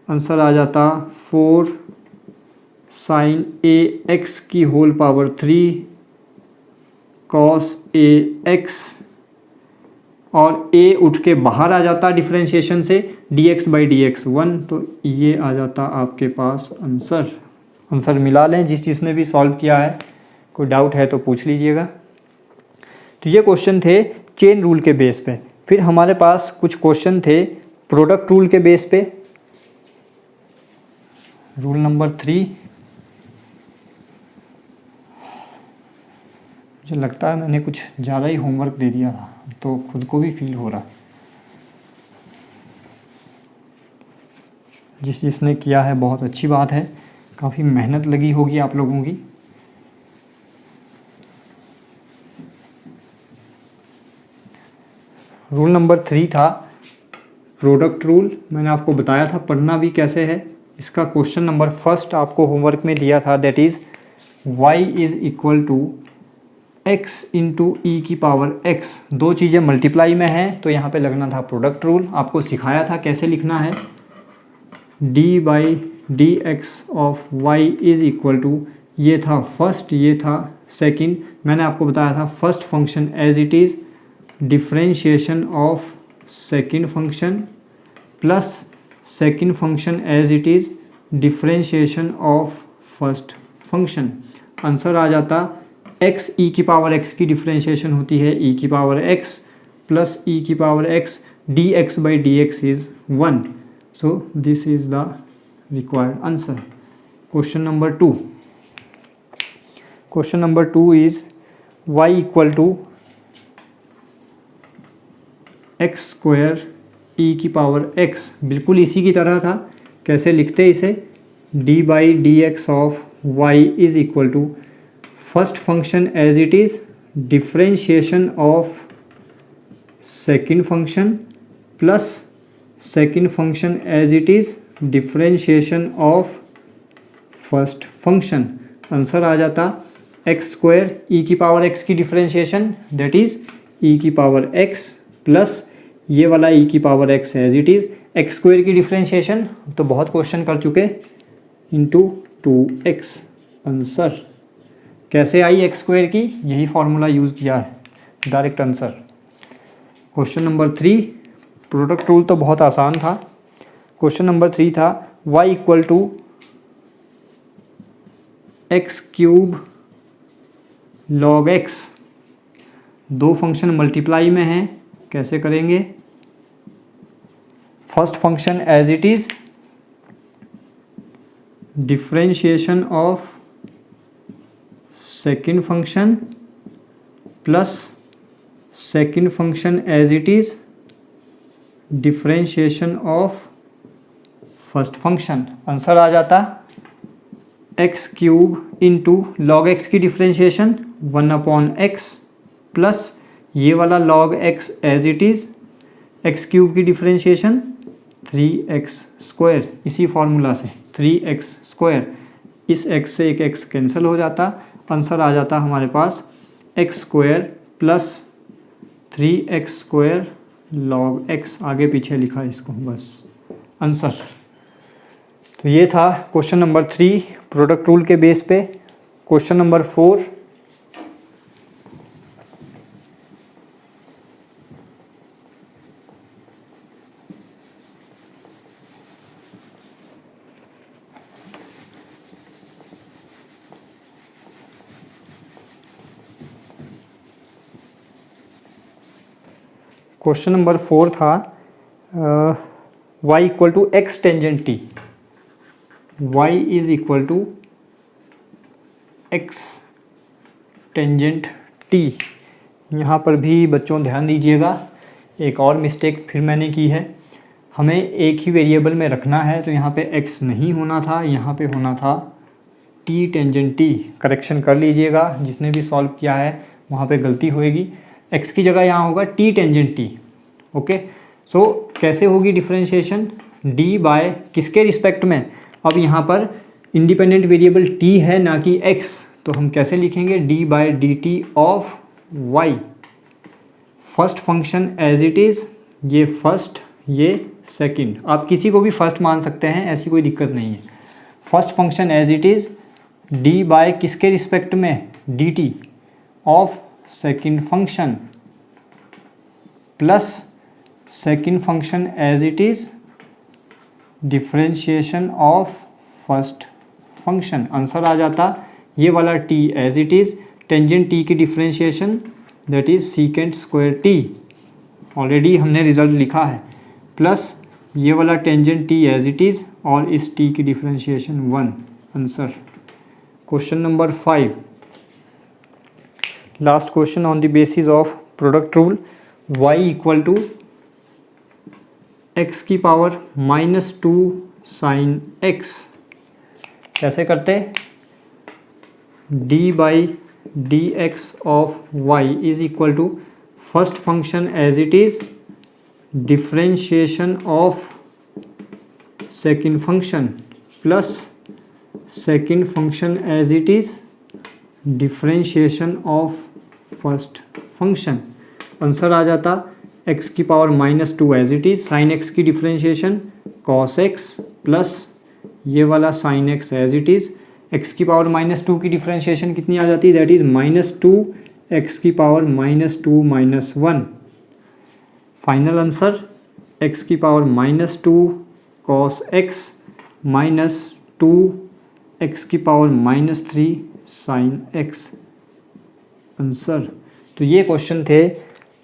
आंसर आ जाता 4 साइन ए एक्स की whole power 3 cos A x, और a उठ के बाहर आ जाता डिफ्रेंशिएशन से, dx बाई डी एक्स 1, तो ये आ जाता आपके पास आंसर मिला लें। जिसने भी सॉल्व किया है, कोई डाउट है तो पूछ लीजिएगा। तो ये क्वेश्चन थे चेन रूल के बेस पे। फिर हमारे पास कुछ क्वेश्चन थे प्रोडक्ट रूल के बेस पे। रूल नंबर 3, मुझे लगता है मैंने कुछ ज़्यादा ही होमवर्क दे दिया था, तो खुद को भी फील हो रहा। जिसने किया है बहुत अच्छी बात है, काफ़ी मेहनत लगी होगी आप लोगों की। रूल नंबर 3 था प्रोडक्ट रूल। मैंने आपको बताया था पढ़ना भी कैसे है। इसका क्वेश्चन नंबर 1 आपको होमवर्क में दिया था, that is y is equal to x into ई की पावर x। दो चीज़ें मल्टीप्लाई में हैं तो यहाँ पे लगना था प्रोडक्ट रूल। आपको सिखाया था कैसे लिखना है, d by D x of y is equal to, ये था फर्स्ट, ये था सेकंड। मैंने आपको बताया था first function as it is, differentiation of second function plus second function as it is, differentiation of first function. Answer आ जाता एक्स ई की पावर एक्स की डिफ्रेंशिएशन होती है ई की पावर एक्स प्लस ई की power x, D x by D x is 1. So this is the required answer. Question number 2. Question number 2 is y equal to X square E की पावर एक्स, बिल्कुल इसी की तरह था। कैसे लिखते इसे, D by D x of Y is equal to first function as it is differentiation of second function plus second function as it is differentiation of first function. Answer आ जाता एक्स स्क्वायर ई की पावर एक्स की डिफ्रेंशिएशन दैट इज़ ई की पावर एक्स प्लस ये वाला ई की power X as it is X square की डिफ्रेंशिएशन तो बहुत क्वेश्चन कर चुके, इंटू 2x। आंसर कैसे आई एक्स स्क्वायर की, यही फॉर्मूला यूज़ किया है, direct answer. Question number 3, product rule तो बहुत आसान था। क्वेश्चन नंबर 3 था y equal to X cube log X, दो फंक्शन मल्टीप्लाई में हैं, कैसे करेंगे। First function as it is differentiation of second function plus second function as it is differentiation of first function. Answer आ जाता X cube into log X की डिफ्रेंशिएशन 1/x प्लस ये वाला log x as it is x cube की डिफ्रेंशिएशन 3x स्क्वायर, इसी फार्मूला से 3x स्क्वायर, इस x से एक x कैंसिल हो जाता। आंसर आ जाता हमारे पास X square plus 3x square log x, आगे पीछे लिखा इसको बस आंसर। तो ये था क्वेश्चन नंबर 3 प्रोडक्ट रूल के बेस पे। क्वेश्चन नंबर 4, क्वेश्चन नंबर 4 था y equal to x tangent t, y is equal to x tangent t. यहाँ पर भी बच्चों ध्यान दीजिएगा, एक और मिस्टेक फिर मैंने की है, हमें एक ही वेरिएबल में रखना है, तो यहाँ पे x नहीं होना था, यहाँ पे होना था t टेंजेंट टी। करेक्शन कर लीजिएगा, जिसने भी सॉल्व किया है वहाँ पे गलती होएगी, x की जगह यहाँ होगा t टेंजेंट टी। ओके, सो कैसे होगी डिफ्रेंशिएशन, d बाय किसके रिस्पेक्ट में। अब यहाँ पर इंडिपेंडेंट वेरिएबल t है ना कि x, तो हम कैसे लिखेंगे d by d T of y। First function as it is, ये फर्स्ट ये सेकंड, आप किसी को भी फर्स्ट मान सकते हैं, ऐसी कोई दिक्कत नहीं है। First function as it is d by किसके रिस्पेक्ट में, D T of second function plus second function as it is differentiation of first function. Answer आ जाता ये वाला t as it is tangent t की differentiation that is secant square t, already हमने रिजल्ट लिखा है, प्लस ये वाला tangent t as it is और इस t की differentiation 1। Answer question number 5, last question on the basis of product rule, y equal to X की पावर -2 साइन x। कैसे करते, d by D x of Y is equal to first function as it is differentiation of second function plus second function as it is differentiation of first function. Answer आ जाता x की power -2 as it is sine x की डिफ्रेंशिएशन cos x प्लस ये वाला sine x as it is x की पावर -2 की डिफ्रेंशिएशन कितनी आ जाती है, दैट इज़ -2 x की पावर -2 -1। फाइनल आंसर x की पावर -2 cos x -2 x की पावर -3 sin x आंसर। तो ये क्वेश्चन थे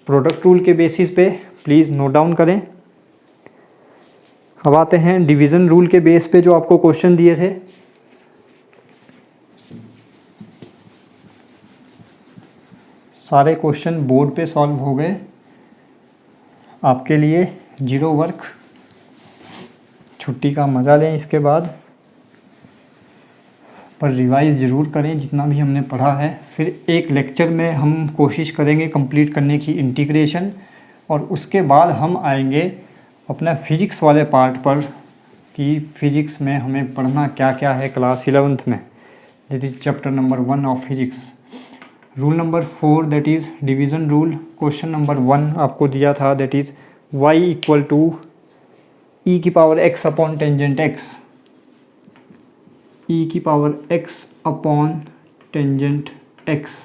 प्रोडक्ट रूल के बेसिस पे, प्लीज़ नोट डाउन करें। अब आते हैं डिवीज़न रूल के बेस पे जो आपको क्वेश्चन दिए थे। सारे क्वेश्चन बोर्ड पे सॉल्व हो गए, आपके लिए 0 वर्क। छुट्टी का मज़ा लें इसके बाद, पर रिवाइज ज़रूर करें जितना भी हमने पढ़ा है। फिर एक लेक्चर में हम कोशिश करेंगे कंप्लीट करने की इंटीग्रेशन, और उसके बाद हम आएंगे अपना फिजिक्स वाले पार्ट पर कि फिजिक्स में हमें पढ़ना क्या क्या है क्लास 11th में। That is chapter number 1 of physics. Rule number 4 that is division rule. Question number 1 आपको दिया था, that is y equal to E की power x upon tangent x, E की power x upon tangent x।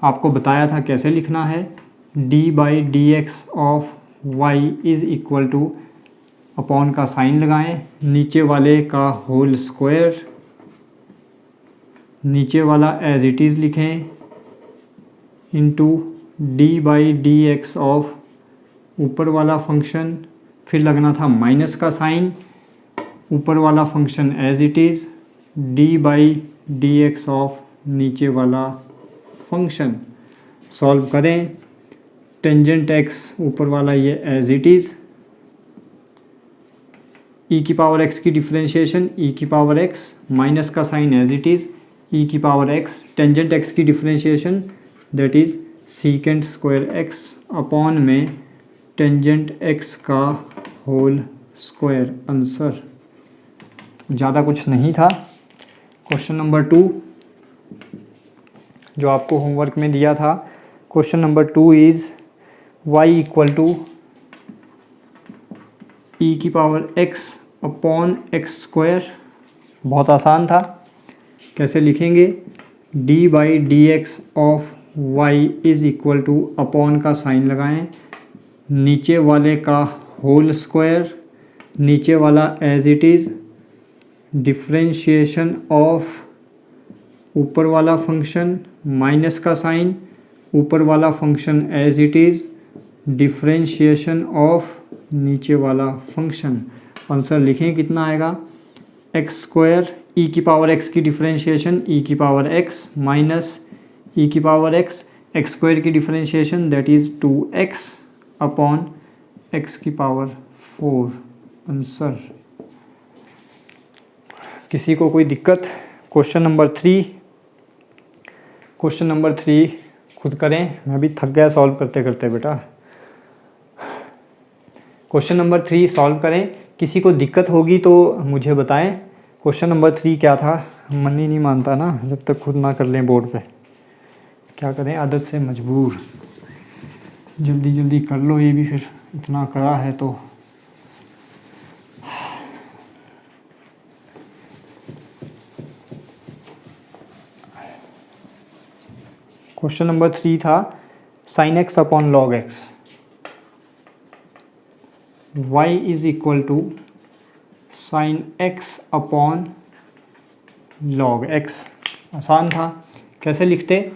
आपको बताया था कैसे लिखना है, d by D x of y is equal to, upon का साइन लगाएं, नीचे वाले का होल स्क्वायर, नीचे वाला एज इट इज़ लिखें, into d by D x of ऊपर वाला फंक्शन, फिर लगना था माइनस का साइन, ऊपर वाला function as it is, d by D x of नीचे वाला फंक्शन। सॉल्व करें, टेंजेंट एक्स ऊपर वाला ये एज इट इज़, ई की पावर एक्स की डिफ्रेंशिएशन ई की पावर एक्स, माइनस का साइन एज इट इज़, ई की पावर एक्स, टेंजेंट एक्स की differentiation that is secant square x upon में टेंजेंट एक्स का होल स्क्वायर आंसर। ज़्यादा कुछ नहीं था। क्वेश्चन नंबर 2 जो आपको होमवर्क में दिया था, question number 2 is y equal to E की power x upon X square. बहुत आसान था, कैसे लिखेंगे, d by D x of y is equal to, upon का साइन लगाएं, नीचे वाले का होल स्क्वायर, नीचे वाला as it is, differentiation of ऊपर वाला फंक्शन, माइनस का साइन, ऊपर वाला function as it is, differentiation of नीचे वाला फंक्शन। आंसर लिखें कितना आएगा, एक्स स्क्वायर ई की पावर एक्स की डिफ्रेंशिएशन ई की पावर एक्स माइनस ई की पावर एक्स, एक्स स्क्वायर की differentiation that is 2x upon x की पावर 4 आंसर। किसी को कोई दिक्कत? क्वेश्चन नंबर 3, क्वेश्चन नंबर 3 खुद करें, मैं भी थक गया सॉल्व करते करते बेटा। क्वेश्चन नंबर 3 सॉल्व करें, किसी को दिक्कत होगी तो मुझे बताएं। क्वेश्चन नंबर 3 क्या था, मन ही नहीं मानता ना जब तक खुद ना कर लें बोर्ड पे, क्या करें, आदत से मजबूर। जल्दी जल्दी कर लो, ये भी फिर इतना करा है तो। क्वेश्चन नंबर 3 था sine x upon log x, y is equal to sine x upon log x. आसान था, कैसे लिखते,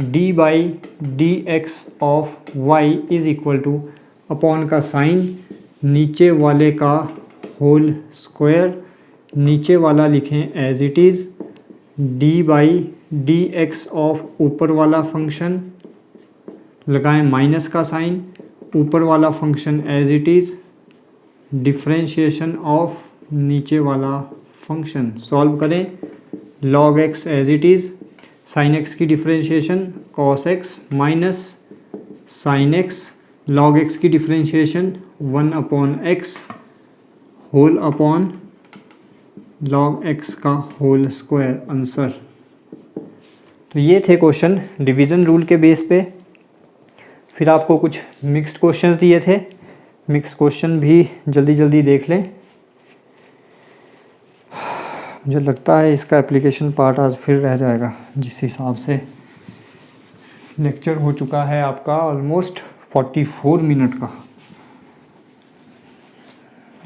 d by D x of y is equal to, upon का साइन, नीचे वाले का होल स्क्वायर, नीचे वाला लिखें as it is, d by D x of ऊपर वाला फंक्शन, लगाएं माइनस का साइन, ऊपर वाला function as it is, differentiation of नीचे वाला फंक्शन। सॉल्व करें, log X as it is, sine X की differentiation cos X minus sine X, log X की differentiation 1 upon X whole upon log x का होल स्क्वायर आंसर। तो ये थे क्वेश्चन डिवीज़न रूल के बेस पे। फिर आपको कुछ मिक्स्ड क्वेश्चन दिए थे, मिक्स क्वेश्चन भी जल्दी जल्दी देख लें। मुझे लगता है इसका एप्लीकेशन पार्ट आज फिर रह जाएगा, जिस हिसाब से लेक्चर हो चुका है आपका ऑलमोस्ट 44 मिनट का,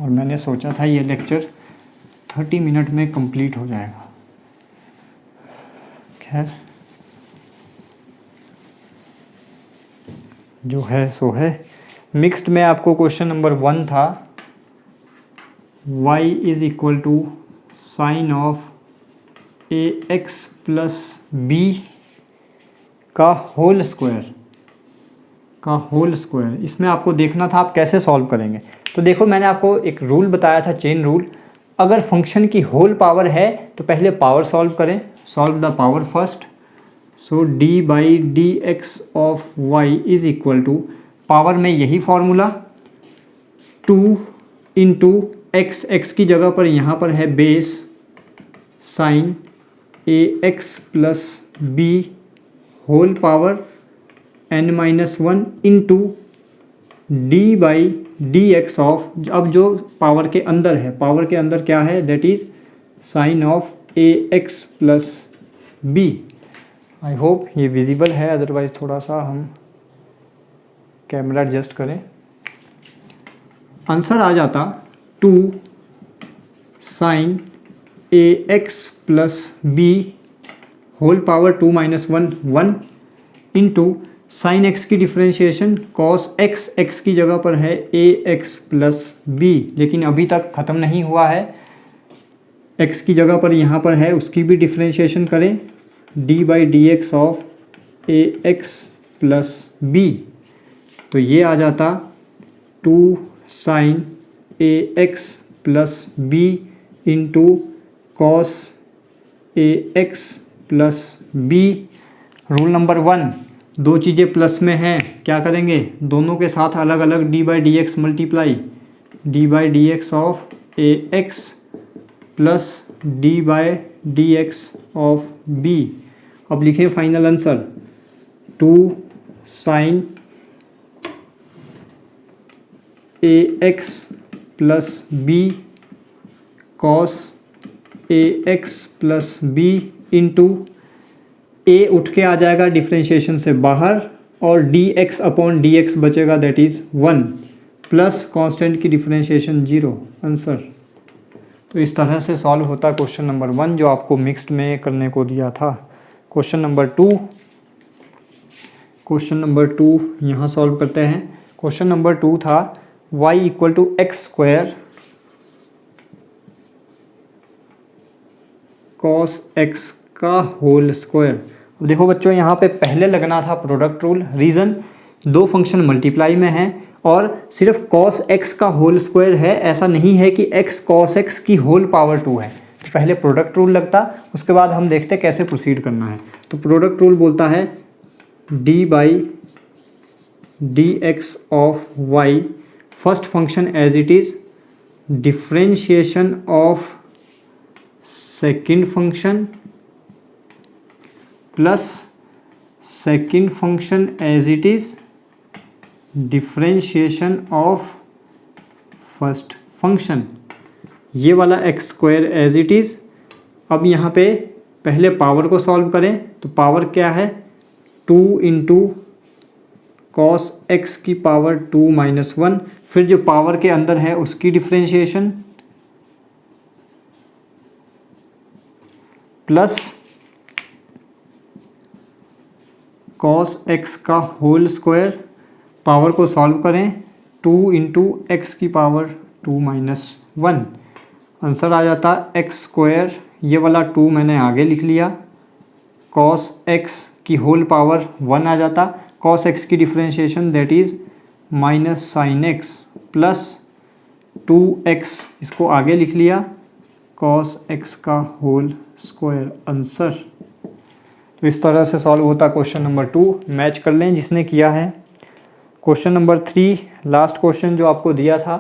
और मैंने सोचा था ये लेक्चर 30 मिनट में कंप्लीट हो जाएगा। खैर जो है सो है। मिक्स्ड में आपको क्वेश्चन नंबर 1 था y is equal to sine of ax plus b का होल स्क्वायर। इसमें आपको देखना था आप कैसे सॉल्व करेंगे। तो देखो मैंने आपको एक रूल बताया था, चेन रूल। अगर फंक्शन की होल पावर है तो पहले पावर सॉल्व करें, solve the power first. So d by D x of Y is equal to, power में यही फॉर्मूला 2 इंटू एक्स, एक्स की जगह पर यहाँ पर है base sine A x plus B whole power n-1 into d by D x of, अब जो पावर के अंदर है, पावर के अंदर क्या है, that is sine of A x plus B. I hope ये विजिबल है, अदरवाइज थोड़ा सा हम कैमरा एडजस्ट करें। आंसर आ जाता 2 साइन ए x plus B whole power 2 - 1 1 into sine X की डिफ्रेंशिएशन कॉस एक्स, एक्स की जगह पर है ए एक्स प्लस बी, लेकिन अभी तक ख़त्म नहीं हुआ है। एक्स की जगह पर यहाँ पर है, उसकी भी डिफ्रेंशिएशन करें, D by D x of A x plus B. तो ये आ जाता 2 साइन ए x plus B into cos ए x plus B. Rule number 1, दो चीज़ें प्लस में हैं, क्या करेंगे, दोनों के साथ अलग अलग d by D x multiply, d by D x of A x plus d by D x of b. अब लिखें final answer 2 sine A x plus b cos A x plus B into a उठ के आ जाएगा डिफ्रेंशिएशन से बाहर और d x upon d x बचेगा, दैट इज़ 1 प्लस कांस्टेंट की डिफ्रेंशिएशन 0 आंसर। तो इस तरह से सॉल्व होता क्वेश्चन नंबर 1 जो आपको मिक्स्ड में करने को दिया था। क्वेश्चन नंबर 2 यहाँ सॉल्व करते हैं। क्वेश्चन नंबर 2 था y equal to x square cos x का होल स्क्वायर। अब देखो बच्चों, यहाँ पे पहले लगना था प्रोडक्ट रूल। रीज़न, दो फंक्शन मल्टीप्लाई में हैं और सिर्फ कॉस एक्स का होल स्क्वायर है, ऐसा नहीं है कि एक्स कॉस एक्स की होल पावर 2 है। तो पहले प्रोडक्ट रूल लगता, उसके बाद हम देखते कैसे प्रोसीड करना है। तो प्रोडक्ट रूल बोलता है d by D x of y, first function as it is, differentiation of second function plus second function as it is, differentiation of first function, ये वाला x square as it is. अब यहाँ पे पहले पावर को सॉल्व करें, तो पावर क्या है, 2 इंटू कॉस एक्स की पावर 2 - 1, फिर जो पावर के अंदर है उसकी डिफ्रेंशिएशन प्लस कॉस एक्स का होल स्क्वायर। पावर को सॉल्व करें, 2 इंटू एक्स की पावर 2 - 1, आंसर आ जाता एक्स स्क्वायर, ये वाला 2 मैंने आगे लिख लिया, कॉस एक्स की होल पावर 1 आ जाता, कॉस एक्स की differentiation that is minus sine x plus 2x, इसको आगे लिख लिया, कॉस एक्स का होल स्क्वायर आंसर। तो इस तरह से सॉल्व होता क्वेश्चन नंबर 2। मैच कर लें जिसने किया है। क्वेश्चन नंबर 3, लास्ट क्वेश्चन जो आपको दिया था,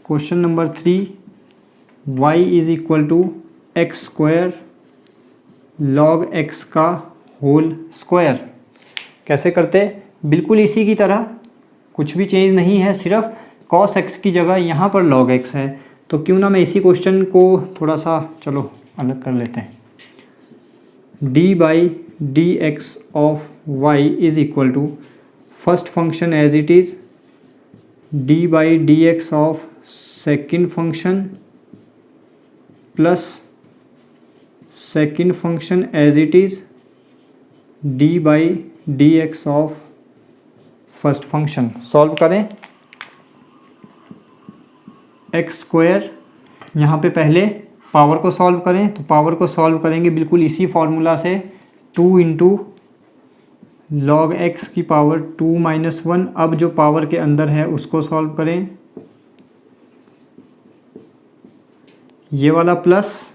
question number 3, y is equal to x square log x का होल स्क्वायर। कैसे करते, बिल्कुल इसी की तरह, कुछ भी चेंज नहीं है, सिर्फ कॉस एक्स की जगह यहाँ पर लॉग एक्स है। तो क्यों ना मैं इसी क्वेश्चन को थोड़ा सा चलो अलग कर लेते हैं। D by D x of Y is equal to first function as it is, d by D x of second function plus second function as it is d/dx of first function. Solve करें। एक्स स्क्वायर, यहाँ पे पहले पावर को सॉल्व करें, तो पावर को सॉल्व करेंगे बिल्कुल इसी फॉर्मूला से, 2 इंटू लॉग एक्स की पावर 2 - 1। अब जो पावर के अंदर है उसको सॉल्व करें, ये वाला प्लस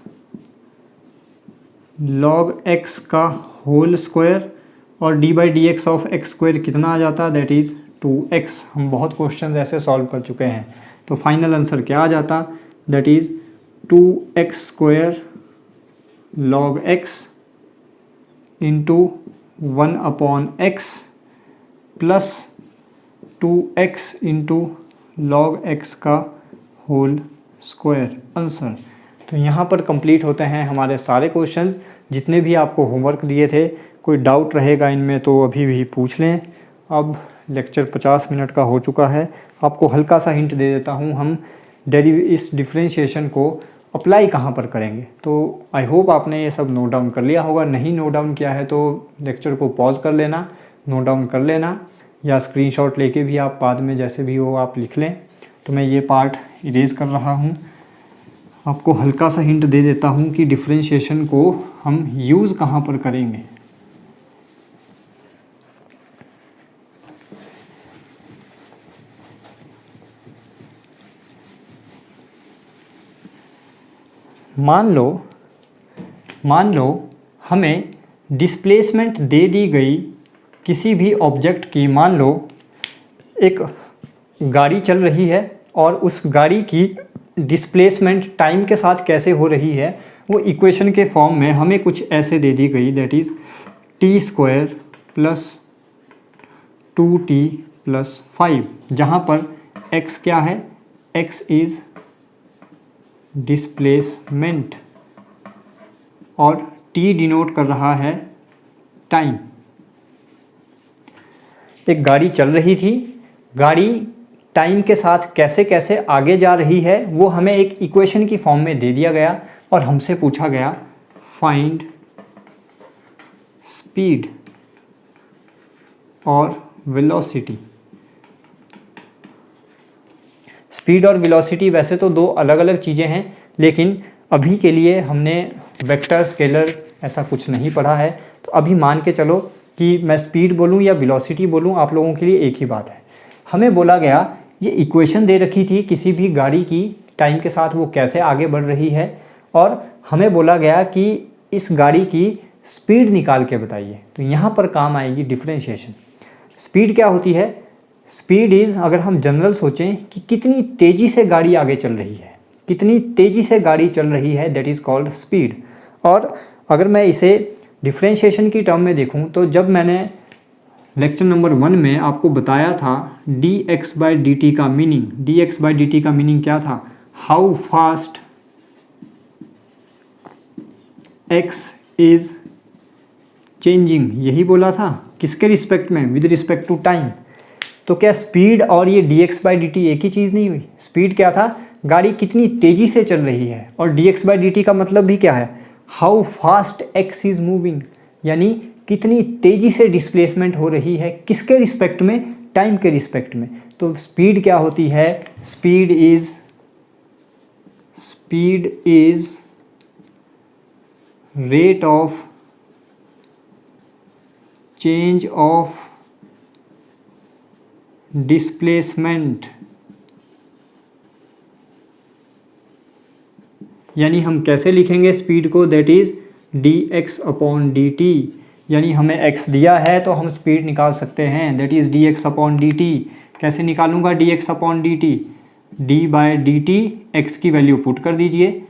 लॉग एक्स का होल स्क्वायर और d/dx ऑफ एक्स स्क्वायर कितना आ जाता है, दैट इज़ 2x। हम बहुत क्वेश्चन ऐसे सॉल्व कर चुके हैं, तो फाइनल आंसर क्या आ जाता, that is 2x square log x into 1/x plus 2x into log x का होल स्क्वायर आंसर। तो यहाँ पर कंप्लीट होते हैं हमारे सारे क्वेश्चंस जितने भी आपको होमवर्क दिए थे। कोई डाउट रहेगा इनमें तो अभी भी पूछ लें। अब लेक्चर 50 मिनट का हो चुका है। आपको हल्का सा हिंट दे देता हूँ, हम इस डिफरेंशिएशन को अप्लाई कहाँ पर करेंगे। तो आई होप आपने ये सब नोट डाउन कर लिया होगा। नहीं नोट डाउन किया है तो लेक्चर को पॉज कर लेना, नोट डाउन कर लेना, या स्क्रीनशॉट लेके भी आप बाद में जैसे भी हो आप लिख लें। तो मैं ये पार्ट इरेज कर रहा हूँ। आपको हल्का सा हिंट दे देता हूँ कि डिफरेंशिएशन को हम यूज़ कहाँ पर करेंगे। मान लो हमें डिस्प्लेसमेंट दे दी गई किसी भी ऑब्जेक्ट की। मान लो एक गाड़ी चल रही है और उस गाड़ी की डिस्प्लेसमेंट टाइम के साथ कैसे हो रही है वो इक्वेशन के फॉर्म में हमें कुछ ऐसे दे दी गई, दैट इज़ t² + 2t + 5, जहाँ पर x क्या है, x इज़ डिस्प्लेसमेंट और t डिनोट कर रहा है टाइम। एक गाड़ी चल रही थी, गाड़ी टाइम के साथ कैसे कैसे आगे जा रही है वो हमें एक इक्वेशन की फॉर्म में दे दिया गया और हमसे पूछा गया फाइंड स्पीड और वेलोसिटी। स्पीड और वेलोसिटी वैसे तो दो अलग अलग चीज़ें हैं, लेकिन अभी के लिए हमने वेक्टर स्केलर ऐसा कुछ नहीं पढ़ा है। तो अभी मान के चलो कि मैं स्पीड बोलूँ या वेलोसिटी बोलूँ, आप लोगों के लिए एक ही बात है। हमें बोला गया ये इक्वेशन दे रखी थी किसी भी गाड़ी की, टाइम के साथ वो कैसे आगे बढ़ रही है, और हमें बोला गया कि इस गाड़ी की स्पीड निकाल के बताइए। तो यहाँ पर काम आएगी डिफरेंशिएशन। स्पीड क्या होती है, स्पीड इज़, अगर हम जनरल सोचें कि कितनी तेज़ी से गाड़ी आगे चल रही है, कितनी तेज़ी से गाड़ी चल रही है, दैट इज़ कॉल्ड स्पीड। और अगर मैं इसे डिफरेंशिएशन की टर्म में देखूं तो जब मैंने लेक्चर नंबर 1 में आपको बताया था dx/dt का मीनिंग, dx/dt का मीनिंग क्या था, how fast x is changing, यही बोला था। किसके रिस्पेक्ट में, विद रिस्पेक्ट टू टाइम। तो क्या स्पीड और ये dx/dt एक ही चीज़ नहीं हुई। स्पीड क्या था, गाड़ी कितनी तेज़ी से चल रही है, और dx/dt का मतलब भी क्या है, how fast x is moving, यानी कितनी तेज़ी से डिस्प्लेसमेंट हो रही है, किसके रिस्पेक्ट में, टाइम के रिस्पेक्ट में। तो स्पीड क्या होती है, speed is rate of change of displacement, यानी हम कैसे लिखेंगे स्पीड को, दैट इज़ dx/dt, यानी हमें x दिया है तो हम स्पीड निकाल सकते हैं, दैट इज़ dx/dt। कैसे निकालूंगा dx/dt, d/dt x की वैल्यू पुट कर दीजिए,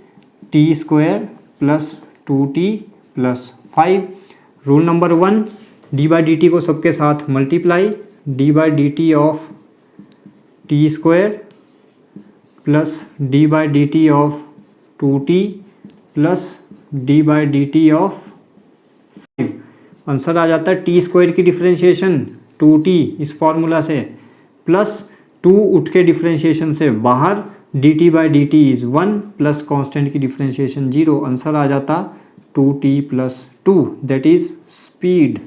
t² + 2t + 5। Rule number 1, d/dt को सबके साथ multiply, d/dt of t² + d/dt of 2t + d/dt of 5। Answer आ जाता है t² की डिफरेंशिएशन 2t इस फॉर्मूला से, प्लस 2 उठ के डिफरेंशिएशन से बाहर, dt/dt इज़ 1 प्लस कांस्टेंट की डिफरेंशिएशन 0। आंसर आ जाता 2t+2 दैट इज़ स्पीड।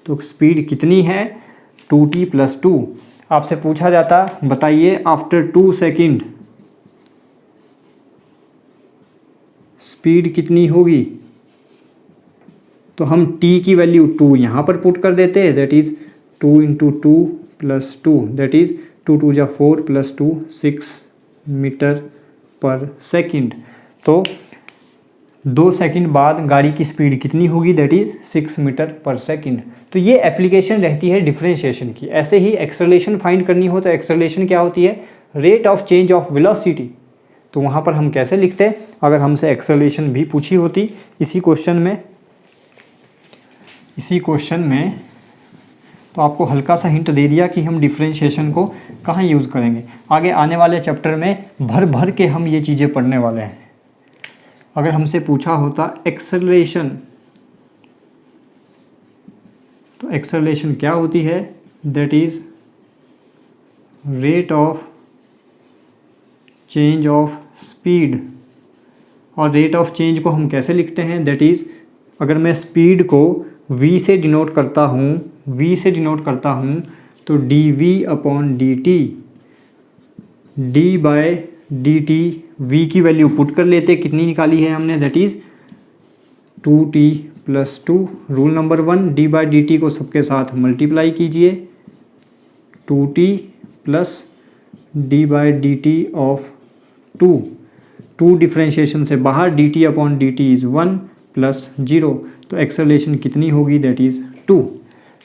तो स्पीड कितनी है? 2t+2। आपसे पूछा जाता बताइए आफ्टर 2 सेकेंड स्पीड कितनी होगी, तो हम t की वैल्यू 2 यहाँ पर पुट कर देते हैं, दैट इज़ 2 × 2+2 दैट इज़ 2 × 2 = 4 + 2 6 मीटर/सेकेंड। तो 2 सेकंड बाद गाड़ी की स्पीड कितनी होगी, दैट इज़ 6 मीटर/सेकेंड। तो ये एप्लीकेशन रहती है डिफरेंशिएशन की। ऐसे ही एक्सेलरेशन फाइंड करनी हो तो एक्सेलरेशन क्या होती है? Rate of change of velocity. तो वहाँ पर हम कैसे लिखते हैं? अगर हमसे एक्सेलरेशन भी पूछी होती इसी क्वेश्चन में तो आपको हल्का सा हिंट दे दिया कि हम डिफरेंशिएशन को कहाँ यूज़ करेंगे। आगे आने वाले चैप्टर में भर भर के हम ये चीज़ें पढ़ने वाले हैं। अगर हमसे पूछा होता एक्सेलरेशन, तो एक्सेलरेशन क्या होती है? That is rate of change of speed. और रेट ऑफ चेंज को हम कैसे लिखते हैं? दैट इज़ अगर मैं स्पीड को v से डिनोट करता हूँ तो dv/dt, d/dt v की वैल्यू पुट कर लेते, कितनी निकाली है हमने, that is 2t+2। Rule number 1, d/dt को सबके साथ मल्टीप्लाई कीजिए, 2t + d/dt ऑफ 2 डिफ्रेंशिएशन से बाहर, dt/dt इज़ 1 + 0। तो एक्सेलरेशन कितनी होगी, दैट इज़ 2।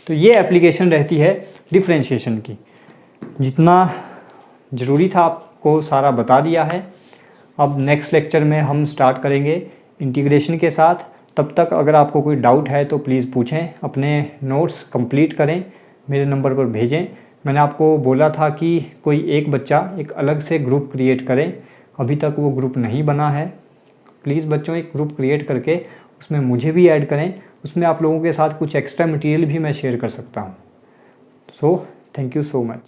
तो ये एप्लीकेशन रहती है डिफ्रेंशिएशन की। जितना ज़रूरी था आपको सारा बता दिया है। अब नेक्स्ट लेक्चर में हम स्टार्ट करेंगे इंटीग्रेशन के साथ। तब तक अगर आपको कोई डाउट है तो प्लीज़ पूछें, अपने नोट्स कंप्लीट करें, मेरे नंबर पर भेजें। मैंने आपको बोला था कि कोई एक बच्चा एक अलग से ग्रुप क्रिएट करें, अभी तक वो ग्रुप नहीं बना है। प्लीज़ बच्चों एक ग्रुप क्रिएट करके उसमें मुझे भी ऐड करें, उसमें आप लोगों के साथ कुछ एक्स्ट्रा मटेरियल भी मैं शेयर कर सकता हूँ। So thank you so much.